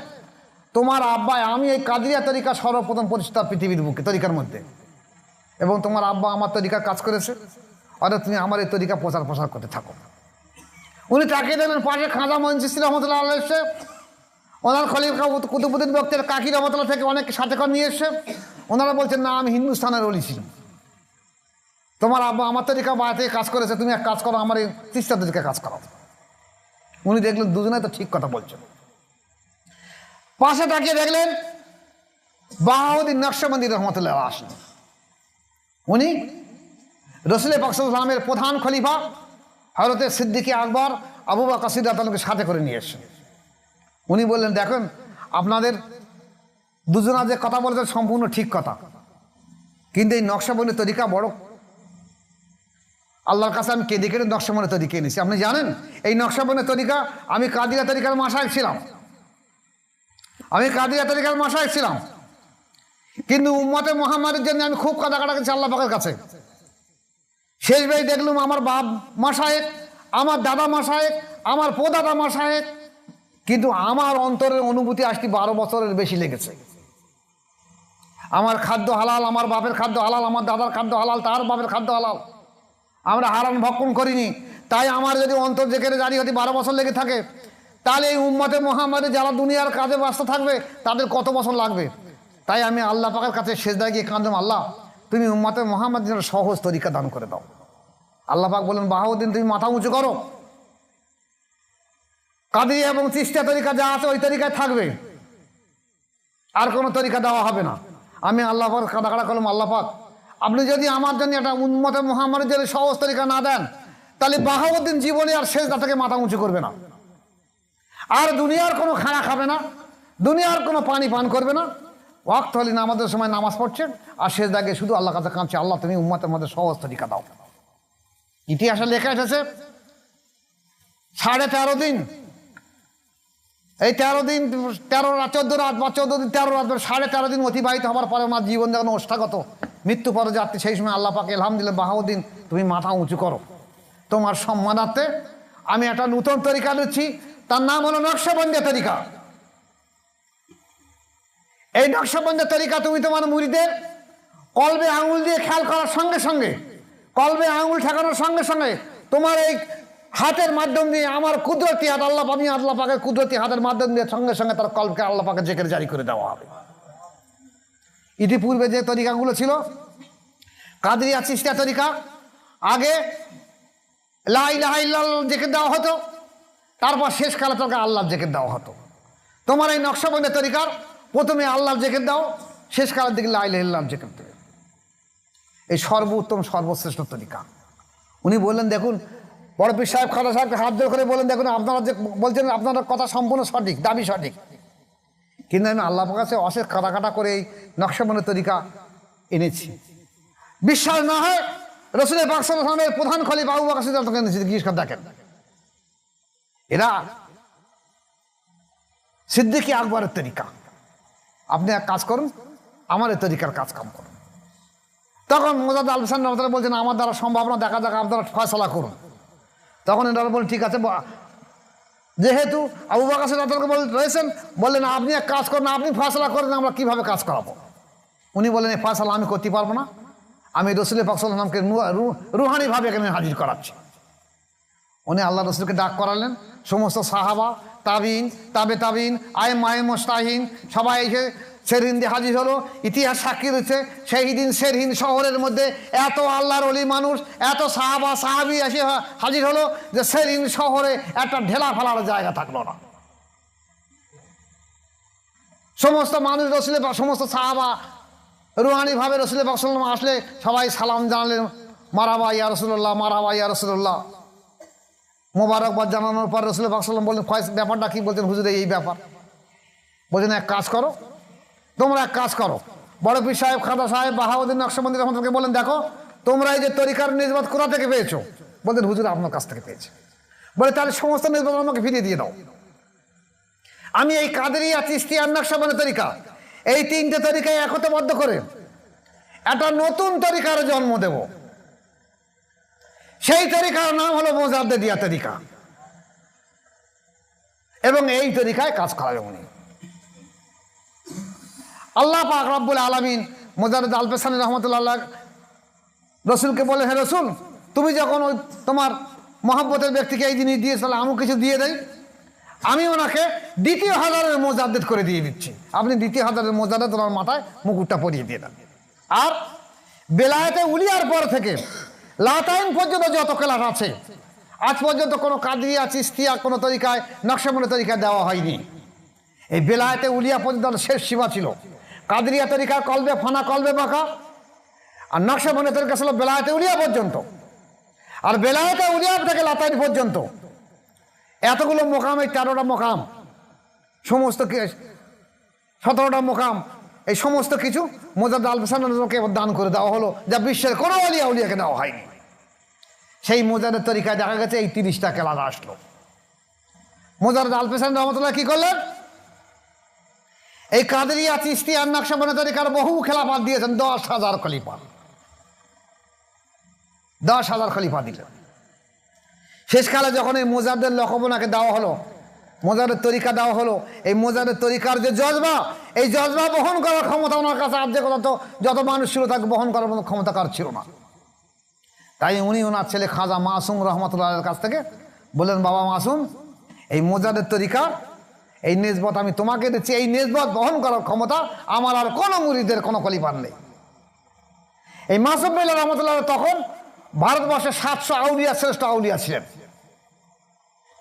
তোমার আব্বা, আমি এই কাদরিয়া তরিকা সর্বপ্রথম প্রতিষ্ঠিত পৃথিবীর বুকে তরিকার মধ্যে, এবং তোমার আব্বা আমার তরিকার কাজ করেছে, অর্থাৎ তুমি আমার এই তরিকা প্রচার করতে থাকো। উনি তাকিয়ে দেখলেন পাশে খাজা মঈনচিশতি রহমতুল্লাহ আলাইহ এসে ওনার খলিফা কুতুবউদ্দিন বখতিয়ার কাকি রহমতুল্লাহ থেকে অনেক সাথে করে নিয়ে এসে ওনারা বলছেন না আমি হিন্দুস্তানের ওলি ছিলাম, তোমার আব্বা আমার তরিকা বায়াতে কাজ করেছে, তুমি এক কাজ করো আমার এই চিশতিয়া তরিকা কাজ করো। উনি দেখলেন দুজনে তো ঠিক কথা বলছেন। পাশে তাকিয়ে দেখলেন বাহাউদ্দিন নকশবন্দি রহমতুল্লাহ আসলেন। উনি রসুল পাক সাল্লাল্লাহু আলাইহি ওয়াসাল্লামের প্রধান খলিফা হযরত সিদ্দিক আকবর আবু বকর সিদ্দিক রাদিয়াল্লাহু সাথে করে নিয়ে এসেছেন। উনি বললেন দেখেন আপনাদের দুজনা যে কথা বলেছেন সম্পূর্ণ ঠিক কথা, কিন্তু এই নকশবন্দি তরিকা বড় আল্লাহর কাছে আমি কেঁদে কেটে নকশবন্দি তরিকা এনেছি। আপনি জানেন এই নকশবন্দি তরিকা আমি কাদিয়া তরিকার মাশায়েখ ছিলাম, কিন্তু উম্মতে মুহাম্মাদের জন্য আমি খুব কাঁদা করেছি আল্লাহ পাকের কাছে। শেষ ভাই দেখলাম আমার বাপ মাশায়েখ, আমার দাদা মাশায়েখ, আমার পোদাদা মাশায়েখ, কিন্তু আমার অন্তরের অনুভূতি আসতে 12 বছরের বেশি লেগেছে। আমার খাদ্য হালাল, আমার বাপের খাদ্য হালাল, আমার দাদার খাদ্য হালাল, তার বাপের খাদ্য হালাল, আমরা হারাম ভক্ষণ করিনি। তাই আমার যদি অন্তর জেকেরে জারি হতে 12 বছর লেগে থাকে, তাহলে এই উম্মতে মুহাম্মাদে যারা দুনিয়ার কাজে ব্যস্ত থাকবে তাদের কত বছর লাগবে। তাই আমি আল্লাহ পাকের কাছে সেজদায় গিয়ে কাঁদলাম, আল্লাহ তুমি উম্মতে মুহাম্মাদের জন্য সহজ তরিকা দান করে দাও। আল্লাহ পাক বলেন বাহাউদ্দিন তুমি মাথা উঁচু করো, কাদিয়া এবং চিশতিয়া তরিকা যা আছে ওই তরিকায় থাকবে, আর কোনো তরিকা দেওয়া হবে না। আমি আল্লাহ পাক কাঁদা করলাম, আল্লাহ পাক আপনি যদি আমার জন্য একটা উম্মতে মুহাম্মাদের জন্য সহজ তরিকা না দেন, তাহলে বাহাউদ্দিন জীবনে আর সেজদা থেকে মাথা উঁচু করবে না, আর দুনিয়ার কোনো খানা খাবে না, দুনিয়ার কোনো পানি পান করবে না। ওয়াক্ত হলে নামাজের সময় নামাজ পড়ছেন আর সেজদাকে শুধু আল্লাহ কাছে কাঁদছে, আল্লাহ তুমি উম্মতের মধ্যে সহজ তরিকা দাও। ইতিহাসে লেখা এসেছে 13.5 দিন, এই 13 দিন 13 রাত 14 রাত বা 14 দিন 13 রাত 13.5 দিন অতিবাহিত হওয়ার পরে ওনার জীবন যখন ওষ্ঠাগত মৃত্যু পরে যাচ্ছে, সেই সময় আল্লাহ পাকে ইলহাম দিলেন, বাহাউদ্দিন তুমি মাথা উঁচু করো, তোমার সম্মানার্থে আমি একটা নতুন তরিকা দিচ্ছি, তার নাম হলো নকশবন্দি তরিকা। এই নকশবন্দি তরিকা তুমি তোমার মুরিদের কলবে আঙুল দিয়ে খেয়াল করার সঙ্গে সঙ্গে, কলবে আঙুল ঠেকানোর সঙ্গে সঙ্গে তোমার এই হাতের মাধ্যম দিয়ে আমার কুদরতি হাত আল্লাহ পানি আল্লাহ পাকের কুদরতি হাতের মাধ্যম দিয়ে সঙ্গে সঙ্গে তার কলবকে আল্লাহ পাকে জেকের জারি করে দেওয়া হবে। ইতিপূর্বে যে তরিকাগুলো ছিল কাদরিয়া চিশতিয়া তরিকা, আগে লা ইলাহা ইল্লাল্লাহ জেকের দেওয়া হতো, তারপর শেষকালে তোকে আল্লাহ জেকের দেওয়া হতো। তোমার এই নকশবন্দি তরিকার প্রথমে আল্লাহ জেকের দাও, শেষকালের দিকে লা ইলাহা ইল্লাল্লাহ জেকের দেবে। এই সর্বোত্তম সর্বশ্রেষ্ঠ তরিকা। উনি বললেন, দেখুন বড় পীর সাহেব খাজা সাহেবকে হাত ধরে করে বলেন, দেখুন আপনারা যে বলছেন আপনাদের কথা সম্পূর্ণ সঠিক, দাবি সঠিক, কিন্তু আমি আল্লাহ কাছে অশেষ কাটা করে এই নকশবন্দি তরিকা এনেছি। বিশ্বাস না হয় রাসূলের পাক সাল্লাল্লাহু আলাইহি ওয়াসাল্লামের প্রধান খলিফা আবু বকর সিদ্দিক এনেছি, জিজ্ঞেস করে দেখেন। এরা সিদ্দিকী আকবরের তরিকা, আপনি এক কাজ করুন, আমার এই তরিকার কাজ কাম করুন। তখন মোজাদ আল হোসেন রহমতুল্লাহ বলছেন, আমার দ্বারা সম্ভব না, দেখা যাক আপনারা ফয়সালা করুন। তখন এনারা বলেন, ঠিক আছে, যেহেতু আবু বকর সিদ্দিক রয়েছেন, বললেন আপনি এক কাজ করুন, আপনি ফয়সালা করেন, আমরা কিভাবে কাজ করাবো। উনি বললেন, এই ফয়সালা আমি করতে পারবো না, আমি রাসূলের পাক সাল্লাল্লাহু আলাইহি ওয়াসাল্লামকে রুহানিভাবে এখানে হাজির করাচ্ছি। উনি আল্লাহ রসুলকে ডাক করালেন, সমস্ত সাহাবা, তাবিন, তাবে তাবিন, আইমায়ে মুজতাহিদ সবাই এসে সেরহিন দিয়ে হাজির হলো। ইতিহাস সাক্ষী দিচ্ছে, সেই দিন সেরহিন শহরের মধ্যে এত আল্লাহর ওলি মানুষ, এত সাহাবা সাহাবি এসে হাজির হলো যে সেরহিন শহরে একটা ঢেলা ফেলার জায়গা থাকলো না। সমস্ত মানুষ রসুলের, সমস্ত সাহাবা রুহানিভাবে রসুলের পাক সাল্লাল্লাহু আলাইহি ওয়াসাল্লাম আসলে সবাই সালাম জানালেন, মারহাবা ইয়া রাসূলুল্লাহ, মারহাবা ইয়া রাসূলুল্লাহ। মোবারকবাদ জানানোর পর রাসূলুল্লাহ পাক সাল্লাল্লাহু আলাইহি ওয়াসাল্লাম বললেন, ব্যাপারটা কি? বলছেন, হুজুর এই ব্যাপার। বলছেন, এক কাজ করো, তোমরা এক কাজ করো। বড় পীর সাহেব খাজা সাহেব বাহাউদ্দিন নকশবন্দি রহমতুল্লাহকে বলেন, দেখো তোমরা এই যে তরিকার নিসবত কোথা থেকে পেয়েছো? বলতেন, হুজুর আপনার কাছ থেকে পেয়েছি। বলে, তাহলে সমস্ত নিসবত আমাকে ফিরিয়ে দিয়ে দাও। আমি এই কাদেরিয়া চিশতিয়া নকশবন্দি তরিকা, এই 3টে তরিকায় একতাবদ্ধ করে একটা নতুন তরিকার জন্ম দেব। সেই তরিকার নাম হলো মোজাদ্দেদিয়া তরিকা, এবং এই তরিকায় কাজ করাবে উনি। আল্লাহ পাক রব্বুল আলামিন মুজাদ্দেদ আল পেসানি রহমতুল্লাহ রসুলকে বলে, হে রসুল, তুমি যখন ওই তোমার মহব্বতের ব্যক্তিকে এই জিনিস দিয়েছ, তাহলে আমি কিছু দিয়ে দেই। আমি ওনাকে 2য় হাজারের মোজাদ্দেদ করে দিয়ে দিচ্ছি, আপনি 2য় হাজারের মোজাদ্দেদ ওনার মাথায় মুকুটটা পরিয়ে দিয়ে দেন। আর বেলায়েতে উলিয়ার পর থেকে লাতাইন পর্যন্ত যত ক্লাস আছে, আজ পর্যন্ত কোনো কাদরিয়া চিশতিয়া কোনো তরিকায় নকশবন্দি তরিকায় দেওয়া হয়নি। এই বেলায়েতে উলিয়া পর্যন্ত শেষ সীমা ছিল। কাদরিয়া তরিকার কলবে ফানা, কলবে বাঁকা, আর নকশবন্দি তরিকা ছিল বেলায়েতে উলিয়া পর্যন্ত। আর বেলায়েতে উলিয়া থেকে লাতাইন পর্যন্ত এতগুলো মোকাম, এই 13টা মোকাম, সমস্ত 17টা মোকাম, এই সমস্ত কিছু মুজাদ্দেদ আল পেসানিকে দান করে দেওয়া হলো, যা বিশ্বের কোনো আলিয়া উলিয়াকে দেওয়া হয়নি। সেই মুজাদ্দেদ তরিকায় দেখা গেছে এই 30টা ক্লাস আসলো। মুজাদ্দেদ আল পেসানি রহমতুল্লাহ কি করলেন? এই কাদেরিয়া চিশতিয়া নকশবন্দি তরিকার বহু খেলাফত দিয়েছেন, 10,000 খলিফা, 10,000 খলিফা দিলেন। শেষকালে যখন এই মুজাদ্দেদ লকবনাকে দেওয়া হলো, মুজাদ্দেদ তরিকা দেওয়া হলো, এই মুজাদ্দেদ তরিকার যে জজবা, এই জজবা বহন করার ক্ষমতা ওনার কাছে আর যে কথা যত মানুষ ছিল তাকে বহন করার মতো ক্ষমতা কার ছিল না। তাই উনি ওনার ছেলে খাজা মাসুম রহমতুল্লাহের কাছ থেকে বললেন, বাবা মাসুম, এই মুজাদ্দেদ তরিকার এই নিসবত আমি তোমাকে দিচ্ছি, এই নিসবত বহন করার ক্ষমতা আমার আর কোনো মুরিদের কোনো খলিফার নেই। এই মাসুম বিল্লাহ রহমতুল্লাহ তখন ভারতবর্ষে 700 আউলিয়া শ্রেষ্ঠ আউলিয়া ছিলেন।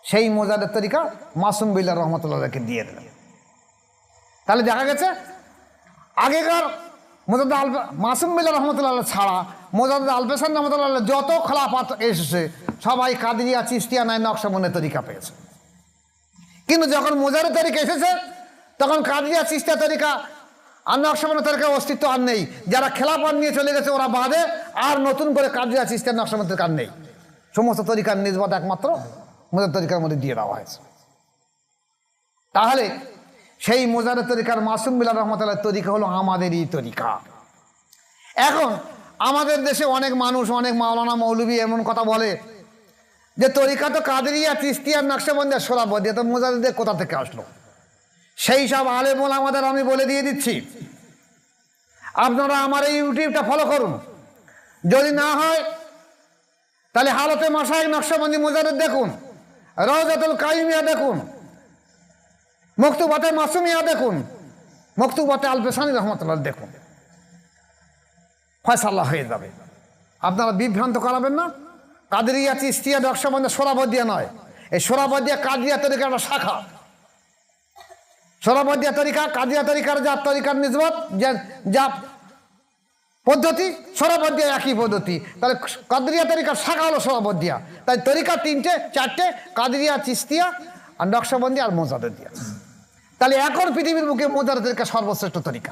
সেই মুজাদ্দেদ তরিকা মাসুম বিল্লাহ রহমতুল্লাহকে দিয়ে দিলেন। তাহলে দেখা গেছে আগেকার মুজাদ্দেদ মাসুম বিল্লাহ রহমতুল্লাহ ছাড়া মুজাদ্দেদ আল পেসানি রহমতুল্লাহ যত খেলাফত এসেছে সবাই কাদরিয়া চিশতিয়া নাই নকশবন্দির তরিকা পেয়েছে। কিন্তু যখন মোজারের তরিকা এসেছে তখন কাদরিয়া চিশতিয়া তরিকা আর নকশবন্দির তরিকার অস্তিত্ব আর নেই। যারা খেলাফত নিয়ে চলে গেছে ওরা বাদে আর নতুন করে কাদরিয়া চিশতিয়া নকশবন্দির তরিকা নেই। সমস্ত তরিকার নিসবত একমাত্র মোজার তরিকার মধ্যে দিয়ে দেওয়া হয়েছে। তাহলে সেই মোজারের তরিকার মাসুম বিল্লাহ রহমতুল্লাহ তরিকা হলো আমাদেরই তরিকা। এখন আমাদের দেশে অনেক মানুষ, অনেক মাওলানা মৌলবী এমন কথা বলে যে তরিকা তো কাদরিয়া চিশতিয়া নকশবন্দি সোহরাবর্দী, তো মোজারদের কোথা থেকে আসলো? সেই সব আলেম ওলামাদের আমি বলে দিয়ে দিচ্ছি, আপনারা আমার এই ইউটিউবটা ফলো করুন। যদি না হয় তাহলে হালতে মাশায়েখ নকশবন্দি মোজারেদ দেখুন, রওজাতুল কাইমিয়া দেখুন, মকতুবাতে মাসুমিয়া দেখুন, মকতুবাতে আলপেসানি রহমতুল্লাহ দেখুন, ফয়সালা হয়ে যাবে। আপনারা বিভ্রান্ত করাবেন না। কাদরিয়া চিশতিয়া নকশবন্দি সোহরাবর্দিয়া নয়, এই সোহরাবর্দিয়া কাদরিয়া তরিকার একটা শাখা। সোহরাবর্দিয়া তরিকা কাদরিয়া তরিকার যা তরিকার নিসবত যা পদ্ধতি, সোহরাবর্দিয়া একই পদ্ধতি। তাহলে কাদরিয়া তরিকার শাখা হলো সোহরাবর্দিয়া। তাই তরিকা তিনটে চারটে, কাদরিয়া চিশতিয়া আর নকশবন্দি আর মোজারদিয়া। তাহলে এখন পৃথিবীর বুকে মোজার তরিকা সর্বশ্রেষ্ঠ তরিকা।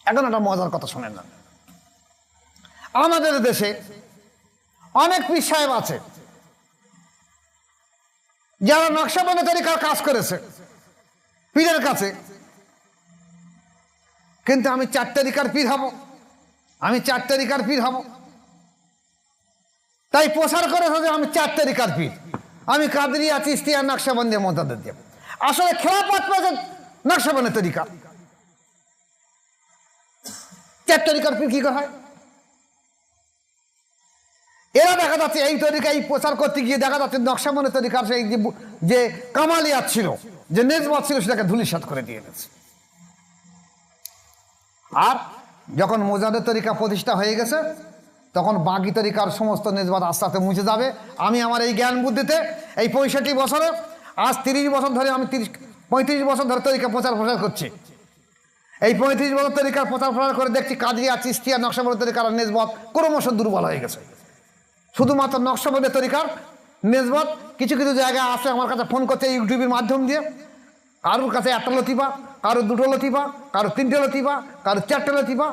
এখন একটা মজার কথা শোনেন না, আমাদের দেশে অনেক পীর সাহেব আছে যারা নকশবন্দি তরিকার কাজ করেছে পীরের কাছে, কিন্তু আমি 4 তরিকার পীর হব, আমি 4 তরিকার পীর হব, তাই প্রচার করেছে যে আমি 4 তরিকার পীর, আমি কাদরিয়া চিশতিয়া নকশবন্দি মোজারদিয়া। আসলে খেলাফত পেয়েছে নকশবন্দি তরিকা। 4 তরিকার পীর কি হয়? এরা দেখা যাচ্ছে এই তরিকা এই প্রচার করতে গিয়ে দেখা যাচ্ছে নকশবন্দি তরিকার সেই যে কামালিয়াত ছিল, যে নিসবত ছিল, সেটাকে ধূলিসাৎ করে দিয়ে গেছে। আর যখন মোজাদের তরিকা প্রতিষ্ঠা হয়ে গেছে তখন বাকি তরিকার সমস্ত নিসবত আস্তে আস্তে মুছে যাবে। আমি আমার এই জ্ঞান বুদ্ধিতে এই 65 বছরে, আজ 30 বছর ধরে, আমি 35 বছর ধরে তরিকা প্রচার করছি। এই 35 বছর তরিকার প্রচার করে দেখছি কাদরিয়া চিশতিয়া নকশবন্দি তরিকার নিসবত ক্রমশ দুর্বল হয়ে গেছে। শুধুমাত্র নকশবন্দি তরিকার নিসবত কিছু কিছু জায়গায় আছে, আমার কাছে ফোন করছে ইউটিউবের মাধ্যম দিয়ে। কারোর কাছে 1টা লতিফা, কারোর 2টো লতিফা, কারোর 3টে লতিফা, কারোর 4টে লতিফা,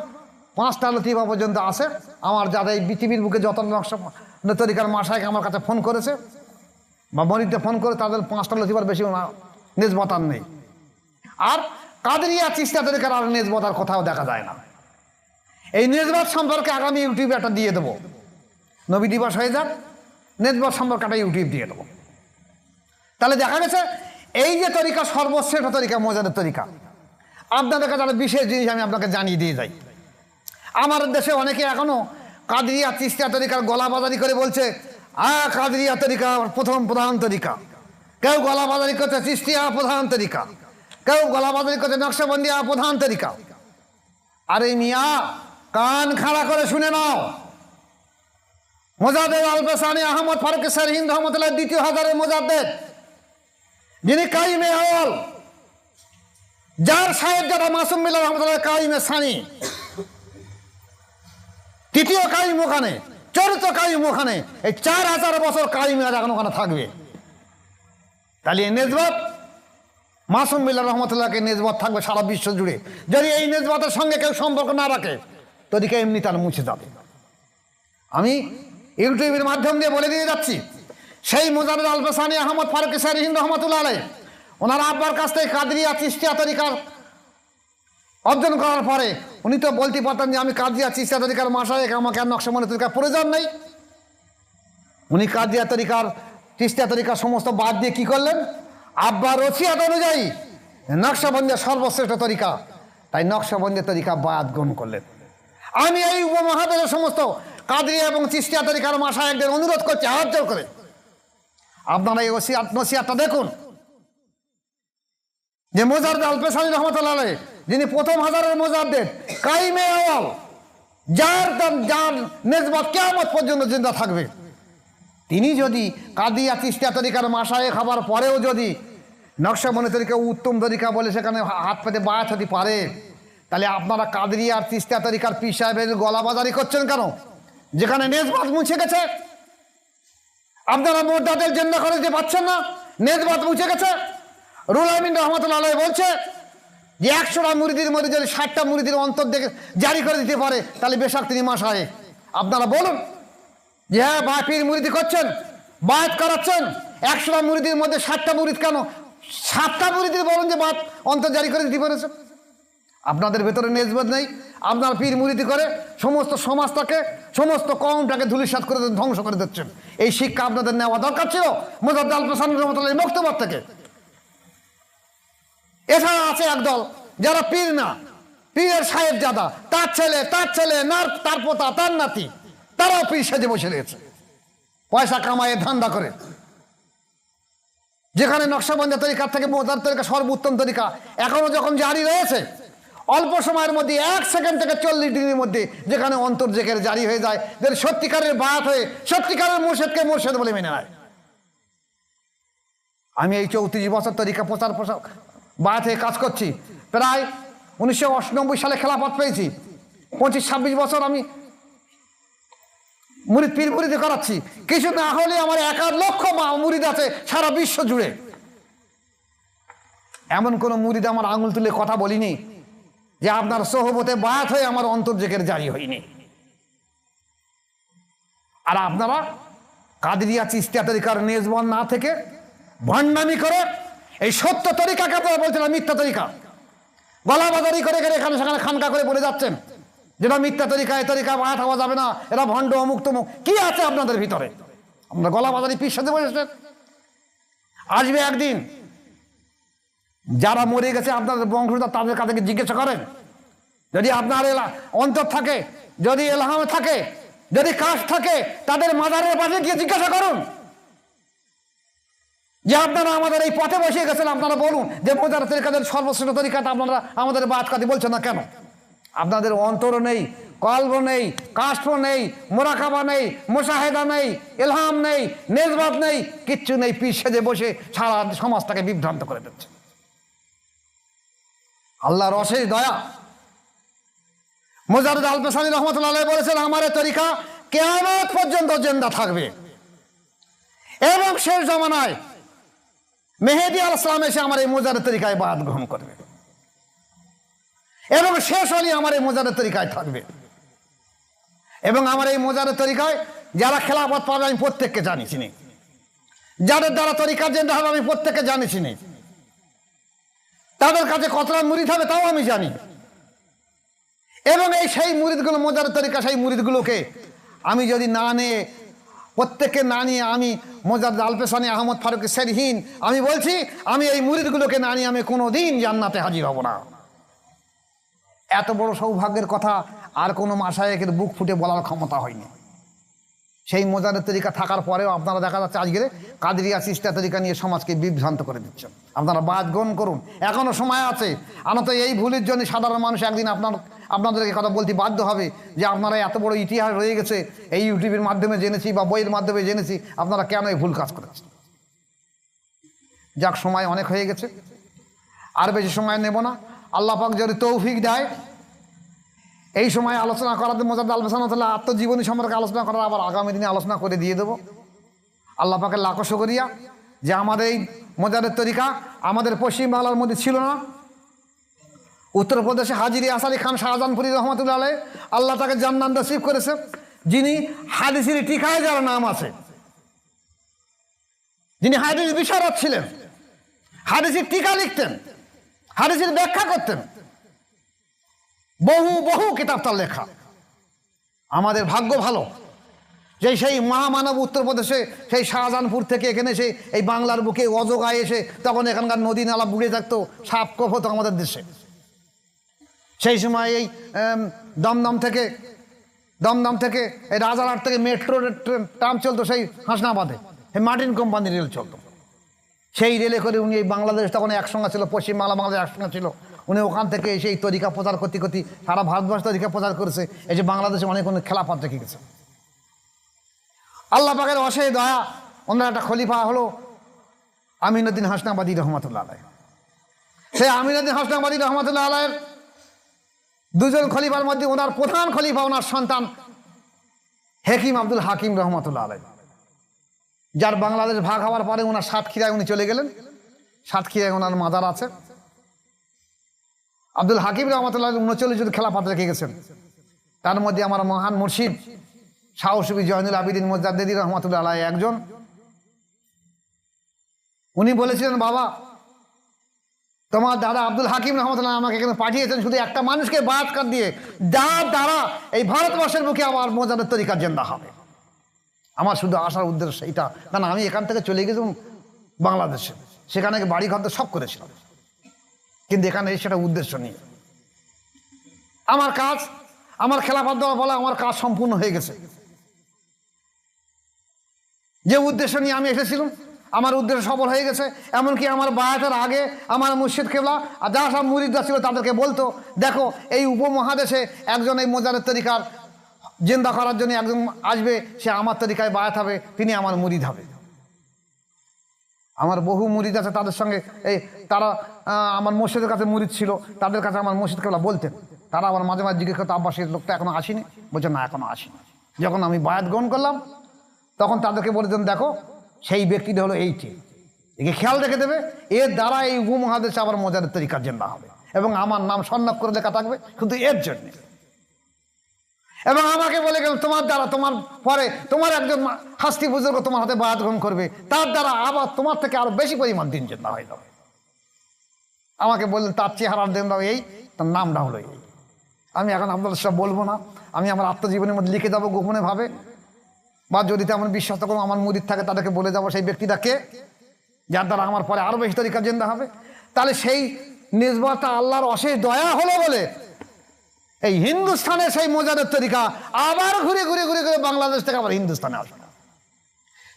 5টা লতিফা পর্যন্ত আছে। আমার যারা এই পৃথিবীর বুকে যত নকশবন্দি তরিকার মাশায়েখ আমার কাছে ফোন করেছে বা মরিদে ফোন করে, তাদের 5টা লতিফার বেশি নিসবত আর নেই। আর কাদরিয়া চিশতিয়া তরিকার আর নিসবত আর কোথাও দেখা যায় না। এই নিসবত সম্পর্কে আগামী ইউটিউবে একটা দিয়ে দেবো, নবী দিবস হয়ে যাক, নিসবত সম্পর্কে একটা ইউটিউব দিয়ে দেবো। তাহলে দেখা গেছে এই যে তরিকা সর্বশ্রেষ্ঠ তরিকা মোজাদের তরিকা। আপনাদের কাছে একটা বিশেষ জিনিস আমি আপনাকে জানিয়ে দিয়ে যাই। আমার দেশে অনেকে এখনো কাদরিয়া চিশতিয়া তরিকার গলাবাজারি করে বলছে কাদরিয়া তরিকা প্রধান তরিকা, কেউ গলাবাজারি করছে চিশতিয়া প্রধান তরিকা, কেউ গলাবাজারি করছে নকশবন্দিয়া প্রধান তরিকা। আরে মিয়া, কান খাড়া করে শুনে নাও, মোজাদ্দেদ আলপেসানি আহমদ ফারুক সরহিন্দ রহমতুল্লাহ 2য় হাজারের মোজাদ্দেদ, যিনি কাইমে আওয়াল, যার সাহেবজাদা মাসুম বিল্লাহ রহমতুল্লাহ কাইমে সানি, 3য় কাইম ওখানে, 4র্থ কাইম ওখানে, এই 4000 বছর কাইম এখন ওখানে থাকবে। তাহলে এই নিসবত মাসুম বিল্লাহ রহমতুল্লাহকে নিসবত থাকবে সারা বিশ্ব জুড়ে। যদি এই নিসবতের সঙ্গে কেউ সম্পর্ক না রাখে তদিকে এমনি তার মুছে যাবে। আমি ইউটিউবের মাধ্যম দিয়ে বলে দিয়ে যাচ্ছি, সেই মোজাদ্দেদ আলপেসানি আহমদ ফারুক সরহিন্দ রহমতুল্লাহ আলাইহি ওনার আব্বার কাছ থেকে কাদরিয়া চিশতিয়া তরিকার অর্জন করার পরে উনি তো বলতে পারতেন যে আমি কাদরিয়া চিশতিয়া তরিকার মাশায়েখ, আমাকে আর নকশবন্দি তরিকার প্রয়োজন নেই। উনি কাদরিয়া তরিকার চিশতিয়া তরিকার সমস্ত বাদ দিয়ে কি করলেন? আব্বার ওসিয়াত অনুযায়ী নকশবন্দিয়া সর্বশ্রেষ্ঠ তরিকা, তাই নকশবন্দি তরিকা বায়াত গ্রহণ করলেন। আমি এই উপমহাদেশের সমস্ত কাদরিয়া এবং চিশতিয়া তরিকার মাশায়েখদের অনুরোধ করছি হাত জোর করে, আপনারা এই ওসিয়াত নসিহাতটা দেখুন যে মোজাদ্দেদ আলপেসানি রহমতুল্লাহ আলাইহি, যিনি প্রথম হাজারের মোজাদ্দেদ, কাইমে আওয়াল, যার নিসবত কিয়ামত পর্যন্ত জিন্দা থাকবে, তিনি যদি কাদরিয়া চিশতিয়া তরিকার মাশায়েখ হবার পরেও যদি নকশবন্দি তরিকা উত্তম তরিকা বলে সেখানে হাত পেতে বায়াত হতে পারে, তাহলে আপনারা কাদরিয়া আর চিশতিয়া তরিকার পীর সাহেবের গলাবাজারি করছেন কেন, যেখানে নিসবত মুছে গেছে? আপনারা মোর্দাদের জন্য করে যে পাচ্ছেন না, নেজবাত মুছে গেছে। রুহুল আমিন রহমতুল্লাহ আলাইহি বলছে যে 100টা মুরিদের মধ্যে যদি 60টা মুরিদের অন্তর দেখে জারি করে দিতে পারে তাহলে বেশক তিনি মাশায়েখ। আপনারা বলুন যে হ্যাঁ পীর মুরিদি করছেন, বায়াত করাচ্ছেন, 100টা মুরিদের মধ্যে 60টা মুরিদ কেন 7টা মুরিদের বলুন যে বায়াত অন্তর জারি করে দিতে পেরেছে। আপনাদের ভেতরে নেজবত নেই, আপনার পীর মুরিদি করে সমস্ত সমাজটাকে, সমস্ত কওমটাকে ধূলিসাৎ করে ধ্বংস করে দিচ্ছেন। এই শিক্ষা আপনাদের নেওয়া দরকার ছিল মুজাদ্দিদ আল পেশানি রহমতুল্লাহ বক্তব্য থেকে। এছাড়া আছে একদল যারা পীর না, পীরের সাহেব জাদা, তার ছেলে না, তার পোতা, তার নাতি, তারাও পীর সেজে বসে রয়েছে পয়সা কামায় ধান্দা করে। যেখানে নকশবন্দি তরিকার থেকে মোজার তরিকা সর্বোত্তম তরিকা এখনো যখন জারি রয়েছে, অল্প সময়ের মধ্যে 1 সেকেন্ড থেকে 40 ডিগ্রির মধ্যে যেখানে অন্তর জেকের জারি হয়ে যায়, যে সত্যিকারের বায়াত হয়ে সত্যিকারের মুর্শিদকে মুর্শিদ বলে মেনে নেয়। আমি এই 34 বছর তরিকা প্রচার বায়াত হয়ে কাজ করছি। প্রায় 1998 সালে খেলাফত পেয়েছি। 25-26 বছর আমি মুরিদ পীর মুরিদি করাচ্ছি। কিছু না হলে আমার 1 লক্ষ মুরিদ আছে সারা বিশ্ব জুড়ে। এমন কোন মুরিদ আমার আঙুল তুলে কথা বলিনি যে আপনার সোহবতে বায়াত হয়ে আমার অন্তর জেকের জারি হয়নি। আর আপনারা কাদেরিয়া চিশতিয়া তরিকার নেজবন না থেকে ভণ্ডামি করে এই সত্য তরিকাকে আপনারা বলছেন মিথ্যা তরিকা, গলাবাজারি করে এখানে সেখানে খানকা করে বলে যাচ্ছেন যেটা মিথ্যা তরিকা, এই তরিকা বায়াত হওয়া যাবে না, এরা ভণ্ড অমুক তমুক। কি আছে আপনাদের ভিতরে? আপনারা গলাবাজারি পীর সাথে বসেছেন। আসবে একদিন যারা মরে গেছে আপনাদের বংশধর, তাদের কাছে জিজ্ঞাসা করেন, যদি আপনার অন্তর থাকে, যদি এলহাম থাকে, যদি কাশ থাকে, তাদের মাজারের পাশে গিয়ে জিজ্ঞাসা করুন যে আপনারা আমাদের এই পথে বসে গেছেন, আপনারা বলুন যে মোজার তরিকাদের সর্বশ্রেষ্ঠ তরিকাটা আপনারা আমাদের বাদ কাটি বলছেন না কেন? আপনাদের অন্তর নেই, কলব নেই, কাষ্ঠ নেই, মোরাকাবা নেই, মুশাহেদা নেই, ইলহাম নেই, নেজবাত নেই, কিচ্ছু নেই। পীর সেজে বসে সারা সমাজটাকে বিভ্রান্ত করে দিচ্ছে। আল্লাহর অশেষ দয়া। মুজাদ্দিদ আল পেশানি রহমতুল্লাহ আলাইহি বলেছেন আমার এই তরিকা কিয়ামত পর্যন্ত জিন্দা থাকবে এবং শেষ জামানায় মেহেদী আলাইহিস সালাম এসে আমার এই মুজাদ্দিদ তরিকায় বায়াত গ্রহণ করবে এবং শেষ হলে আমার এই মুজাদ্দিদ তরিকায় থাকবে। এবং আমার এই মুজাদ্দিদ তরিকায় যারা খেলাফত পাবে আমি প্রত্যেককে জানি চিনি, যাদের দ্বারা তরিকা জিন্দা হবে আমি প্রত্যেককে জানি চিনি, তাদের কাছে কতটা মুরিদ হবে তাও আমি জানি। এবং এই সেই মুরিদগুলো মুজাদ্দিদ তরিকা, সেই মুরিদগুলোকে আমি যদি না নিয়ে, প্রত্যেককে না নিয়ে, আমি মুজাদ্দিদ আল পেশানি আহমদ ফারুক সেরহীন আমি বলছি, আমি এই মুরিদগুলোকে না নিয়ে আমি কোনোদিন জান্নাতে হাজির হব না। এত বড় সৌভাগ্যের কথা আর কোনো মাশায়েখের বুক ফুটে বলার ক্ষমতা হয়নি। সেই মুজাদ্দিদ তরিকা থাকার পরেও আপনারা দেখা যাচ্ছে আজকে কাদেরিয়া চিশতিয়া তরিকা নিয়ে সমাজকে বিভ্রান্ত করে দিচ্ছেন। আপনারা বায়াত গ্রহণ করুন, এখনো সময় আছে। আনত এই ভুলের জন্য সাধারণ মানুষ একদিন আপনাদেরকে কথা বলতে বাধ্য হবে যে আপনারা এত বড় ইতিহাস রয়ে গেছে, এই ইউটিউবের মাধ্যমে জেনেছি বা বইয়ের মাধ্যমে জেনেছি, আপনারা কেন এই ভুল কাজ করেছেন। যাক, সময় অনেক হয়ে গেছে, আর বেশি সময় নেব না। আল্লাহ পাক যদি তৌফিক দেয় এই সময় আলোচনা করাতে মুজাদ্দিদ আল পেশানি আত্মজীবনী সম্পর্কে আলোচনা করার আবার আগামী দিনে আলোচনা করে দিয়ে দেবো। আল্লাহ পাকের লাখো শুকরিয়া যে আমাদের এই মুজাদ্দিদ তরিকা আমাদের পশ্চিমবাংলার মধ্যে ছিল না। উত্তরপ্রদেশে হাজিরি আসালি খান শাহজাহানপুরী রহমতুল্লাহ আলাইহি আল্লাহ তাকে জান্নাত নসিব করেছে, যিনি হাদিসের টিকায় যার নাম আছে, যিনি হাদিস বিশারদ ছিলেন, হাদিসের টিকা লিখতেন, হাদিসের ব্যাখ্যা করতেন, বহু বহু কিতাব তার লেখা। আমাদের ভাগ্য ভালো যে সেই মহামানব উত্তরপ্রদেশে সেই শাহজাহানপুর থেকে এখানে এসে এই বাংলার বুকে অজগায় এসে তখন এখানকার নদী নালা বুড়ে থাকতো, সাপ কোপ হতো আমাদের দেশে। সেই সময় এই দমদম থেকে এই রাজারহাট থেকে মেট্রো ট্রাম চলতো সেই হাসনাবাদে, এই মার্টিন কোম্পানির রেল চলতো। সেই রেলে করে উনি এই বাংলাদেশ তখন একসঙ্গে ছিল, পশ্চিমবাংলা বাংলাদেশ একসঙ্গে ছিল। উনি ওখান থেকে এসে এই তরিকা প্রচার করতে সারা ভারতবর্ষ তরিকা প্রচার করেছে। এই যে বাংলাদেশে অনেক খেলাফত রেখে গেছে। আল্লাহ পাকের অশেষ দয়া, ওনার একটা খলিফা হলো আমিনুদ্দিন হাসনাবাদী রহমতুল্লাহ আলাইহি। সেই আমিনুদ্দিন হাসনাবাদী রহমতুল্লাহ আলাইহির দুজন খলিফার মধ্যে ওনার প্রধান খলিফা ওনার সন্তান হাকিম আব্দুল হাকিম রহমতুল্লাহ আলাইহি, যার বাংলাদেশ ভাগ হওয়ার পরে ওনার সাতক্ষীরায় উনি চলে গেলেন। সাতক্ষীরায় ওনার মাজার আছে। আব্দুল হাকিম রহমতুল্লাহ 39 জন খেলাফত রেখে গেছেন। তার মধ্যে আমার মহান মুর্শিদ শাহ সুফি জয়নুল আবিদিন মুজাদ্দিদি রহমতুল্লাহ আলাইহি একজন। উনি বলেছিলেন, বাবা তোমার দাদা আব্দুল হাকিম রহমতুল্লাহ আমাকে এখানে পাঠিয়েছেন শুধু একটা মানুষকে বায়াত কর দিয়ে, যার দ্বারা এই ভারতবর্ষের বুকে আমার মোজাদের তরিকা জিন্দা হবে। আমার শুধু আসার উদ্দেশ্য সেইটা, কারণ আমি এখান থেকে চলে গেছিলাম বাংলাদেশে, সেখানে বাড়ি ঘর সব করেছিলাম, কিন্তু এখানে সেটা উদ্দেশ্য নিয়ে আমার কাজ, আমার খেলাফত দেওয়া বলা আমার কাজ সম্পূর্ণ হয়ে গেছে। যে উদ্দেশ্য নিয়ে আমি এসেছিলাম আমার উদ্দেশ্য সফল হয়ে গেছে। এমনকি আমার বায়াতের আগে আমার মুর্শিদ কেবলা আর যা সব মুরিদরা ছিল তাদেরকে বলতো, দেখো এই উপমহাদেশে একজন এই মোজাদের তরিকার জিন্দা করার জন্য একজন আসবে, সে আমার তরিকায় বায়াত হবে, তিনি আমার মুরিদ হবে। আমার বহু মুরিদ আছে, তাদের সঙ্গে তারা আমার মসজিদের কাছে মুরিদ ছিল, তাদের কাছে আমার মসজিদ কেবলা বলতেন। তারা আমার মাঝে মাঝে জিজ্ঞেস করতো, আব্বাস এই লোকটা এখনো আসেনি? বলছে না, এখনো আসেনি। যখন আমি বায়াত গ্রহণ করলাম তখন তাদেরকে বলেছেন, দেখো সেই ব্যক্তিটা হলো এইটি, একে খেয়াল রেখে দেবে, এর দ্বারা এই উপমহাদেশে আবার মোজাদের তরিকা জিন্দা হবে এবং আমার নাম সন্ন্যাস করে লেখা থাকবে শুধু এর জন্য। এবং আমাকে বলে গেল, তোমার দ্বারা তোমার পরে তোমার একজন হাস্তি বুজুর্গ তোমার হাতে বায়াত গ্রহণ করবে, তার দ্বারা আবার তোমার থেকে আরো বেশি পরিমাণ দিন জিন্দা হয়ে যাবে। আমাকে বললেন তার চেহারার দিন দাও এই, তার নামটা হলো এই। আমি এখন আপনাদের সব বলবো না, আমি আমার আত্মজীবনের মধ্যে লিখে যাবো গোপনে ভাবে, বা যদি তেমন বিশ্বাস করো আমার মুরিদ থাকে তাদেরকে বলে যাবো সেই ব্যক্তিটা কে, যার দ্বারা আমার পরে আরো বেশি তরিকা জিন্দা হবে। তাহলে সেই নিসবতটা আল্লাহর অশেষ দয়া হলো বলে এই হিন্দুস্তানের সেই মোজাদের তরিকা আবার ঘুরে ঘুরে ঘুরে ঘুরে বাংলাদেশ থেকে আবার হিন্দুস্তানে আসে।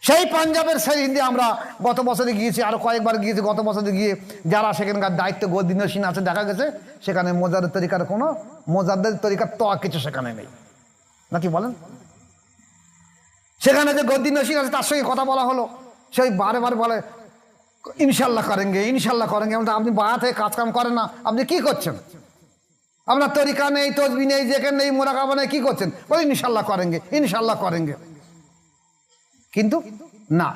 সেই পাঞ্জাবের সেই হিন্দি আমরা গত বছরে গিয়েছি, আরো কয়েকবার গিয়েছি। গত বছরে গিয়ে যারা সেখানকার দায়িত্ব গদিনসীন আছে দেখা গেছে সেখানে মোজাদের তরিকার কোনো মোজাদের তরিকার তো কিছু সেখানে নেই, নাকি বলেন? সেখানে যে গদিনসীন আছে তার সঙ্গে কথা বলা হলো, সেই বারে বারে বলে ইনশাল্লাহ করেঙ্গে, ইনশাল্লাহ করেঙ্গে। আপনি বায়াত হয়ে কাজকাম করেন না, আপনি কি করছেন? আপনার তরিকা নেই, তসবি নেই, যেখানে নেই, মোরাকাবা নেই, কি করছেন? বলে ইনশাল্লাহ করেঙ্গে, ইনশাল্লাহ করেঙ্গে। কিন্তু না,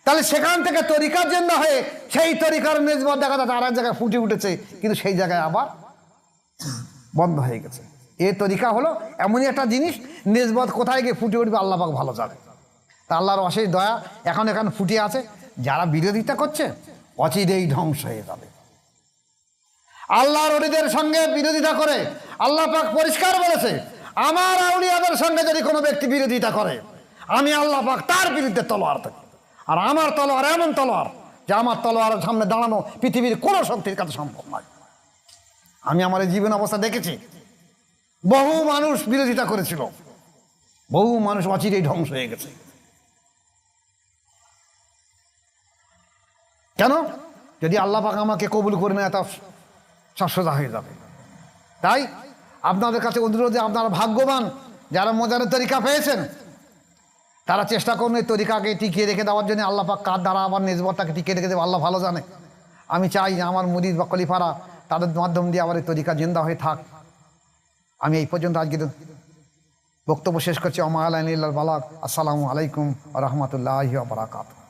তাহলে সেখান থেকে তরিকার জন্য হয়ে সেই তরিকার নিসবত দেখা যাচ্ছে আর এক জায়গায় ফুটে উঠেছে, কিন্তু সেই জায়গায় আবার বন্ধ হয়ে গেছে। এই তরিকা হলো এমনই একটা জিনিস, নিসবত কোথায় গিয়ে ফুটে উঠবে আল্লাহ পাক ভালো জানে। তা আল্লাহর অশেষ দয়া এখন এখানে ফুটে আছে। যারা বিরোধিতা করছে অচিরেই ধ্বংস হয়ে যাবে। আল্লাহর ওলিদের সঙ্গে বিরোধিতা করে আল্লাহ পাক পরিষ্কার বলেছে, আমার আউলিয়াদের সঙ্গে যদি কোনো ব্যক্তি বিরোধিতা করে আমি আল্লাহ পাক তার বিরুদ্ধে তলোয়ার থাকি। আর আমার তলোয়ার এমন তলোয়ার যে আমার তলোয়ারের সামনে দাঁড়ানো পৃথিবীর কোনো শক্তির কাছে সম্ভব নয়। আমি আমার এই জীবন অবস্থা দেখেছি, বহু মানুষ বিরোধিতা করেছিল, বহু মানুষ অচিরেই ধ্বংস হয়ে গেছে। কেন? যদি আল্লাহ পাক আমাকে কবুল করে নেয় তা সব সোজা হয়ে যাবে। তাই আপনাদের কাছে অনুরোধে, আপনারা ভাগ্যবান যারা মোজাদের তরিকা পেয়েছেন, তারা চেষ্টা করুন এই তরিকাকে টিকিয়ে রেখে দেওয়ার জন্য। আল্লাহ পাক কার দ্বারা আবার নিসবতটাকে টিকিয়ে রেখে দেবে আল্লাহ ভালো জানে। আমি চাই আমার মুরিদ বা খলিফারা তাদের মাধ্যম দিয়ে আবার এই তরিকা জিন্দা হয়ে থাক। আমি এই পর্যন্ত আজকে বক্তব্য শেষ করছি। আমা আলাইহিল বালাগ। আসসালামু আলাইকুম ওয়া রাহমাতুল্লাহি ওয়া বারাকাতুহু।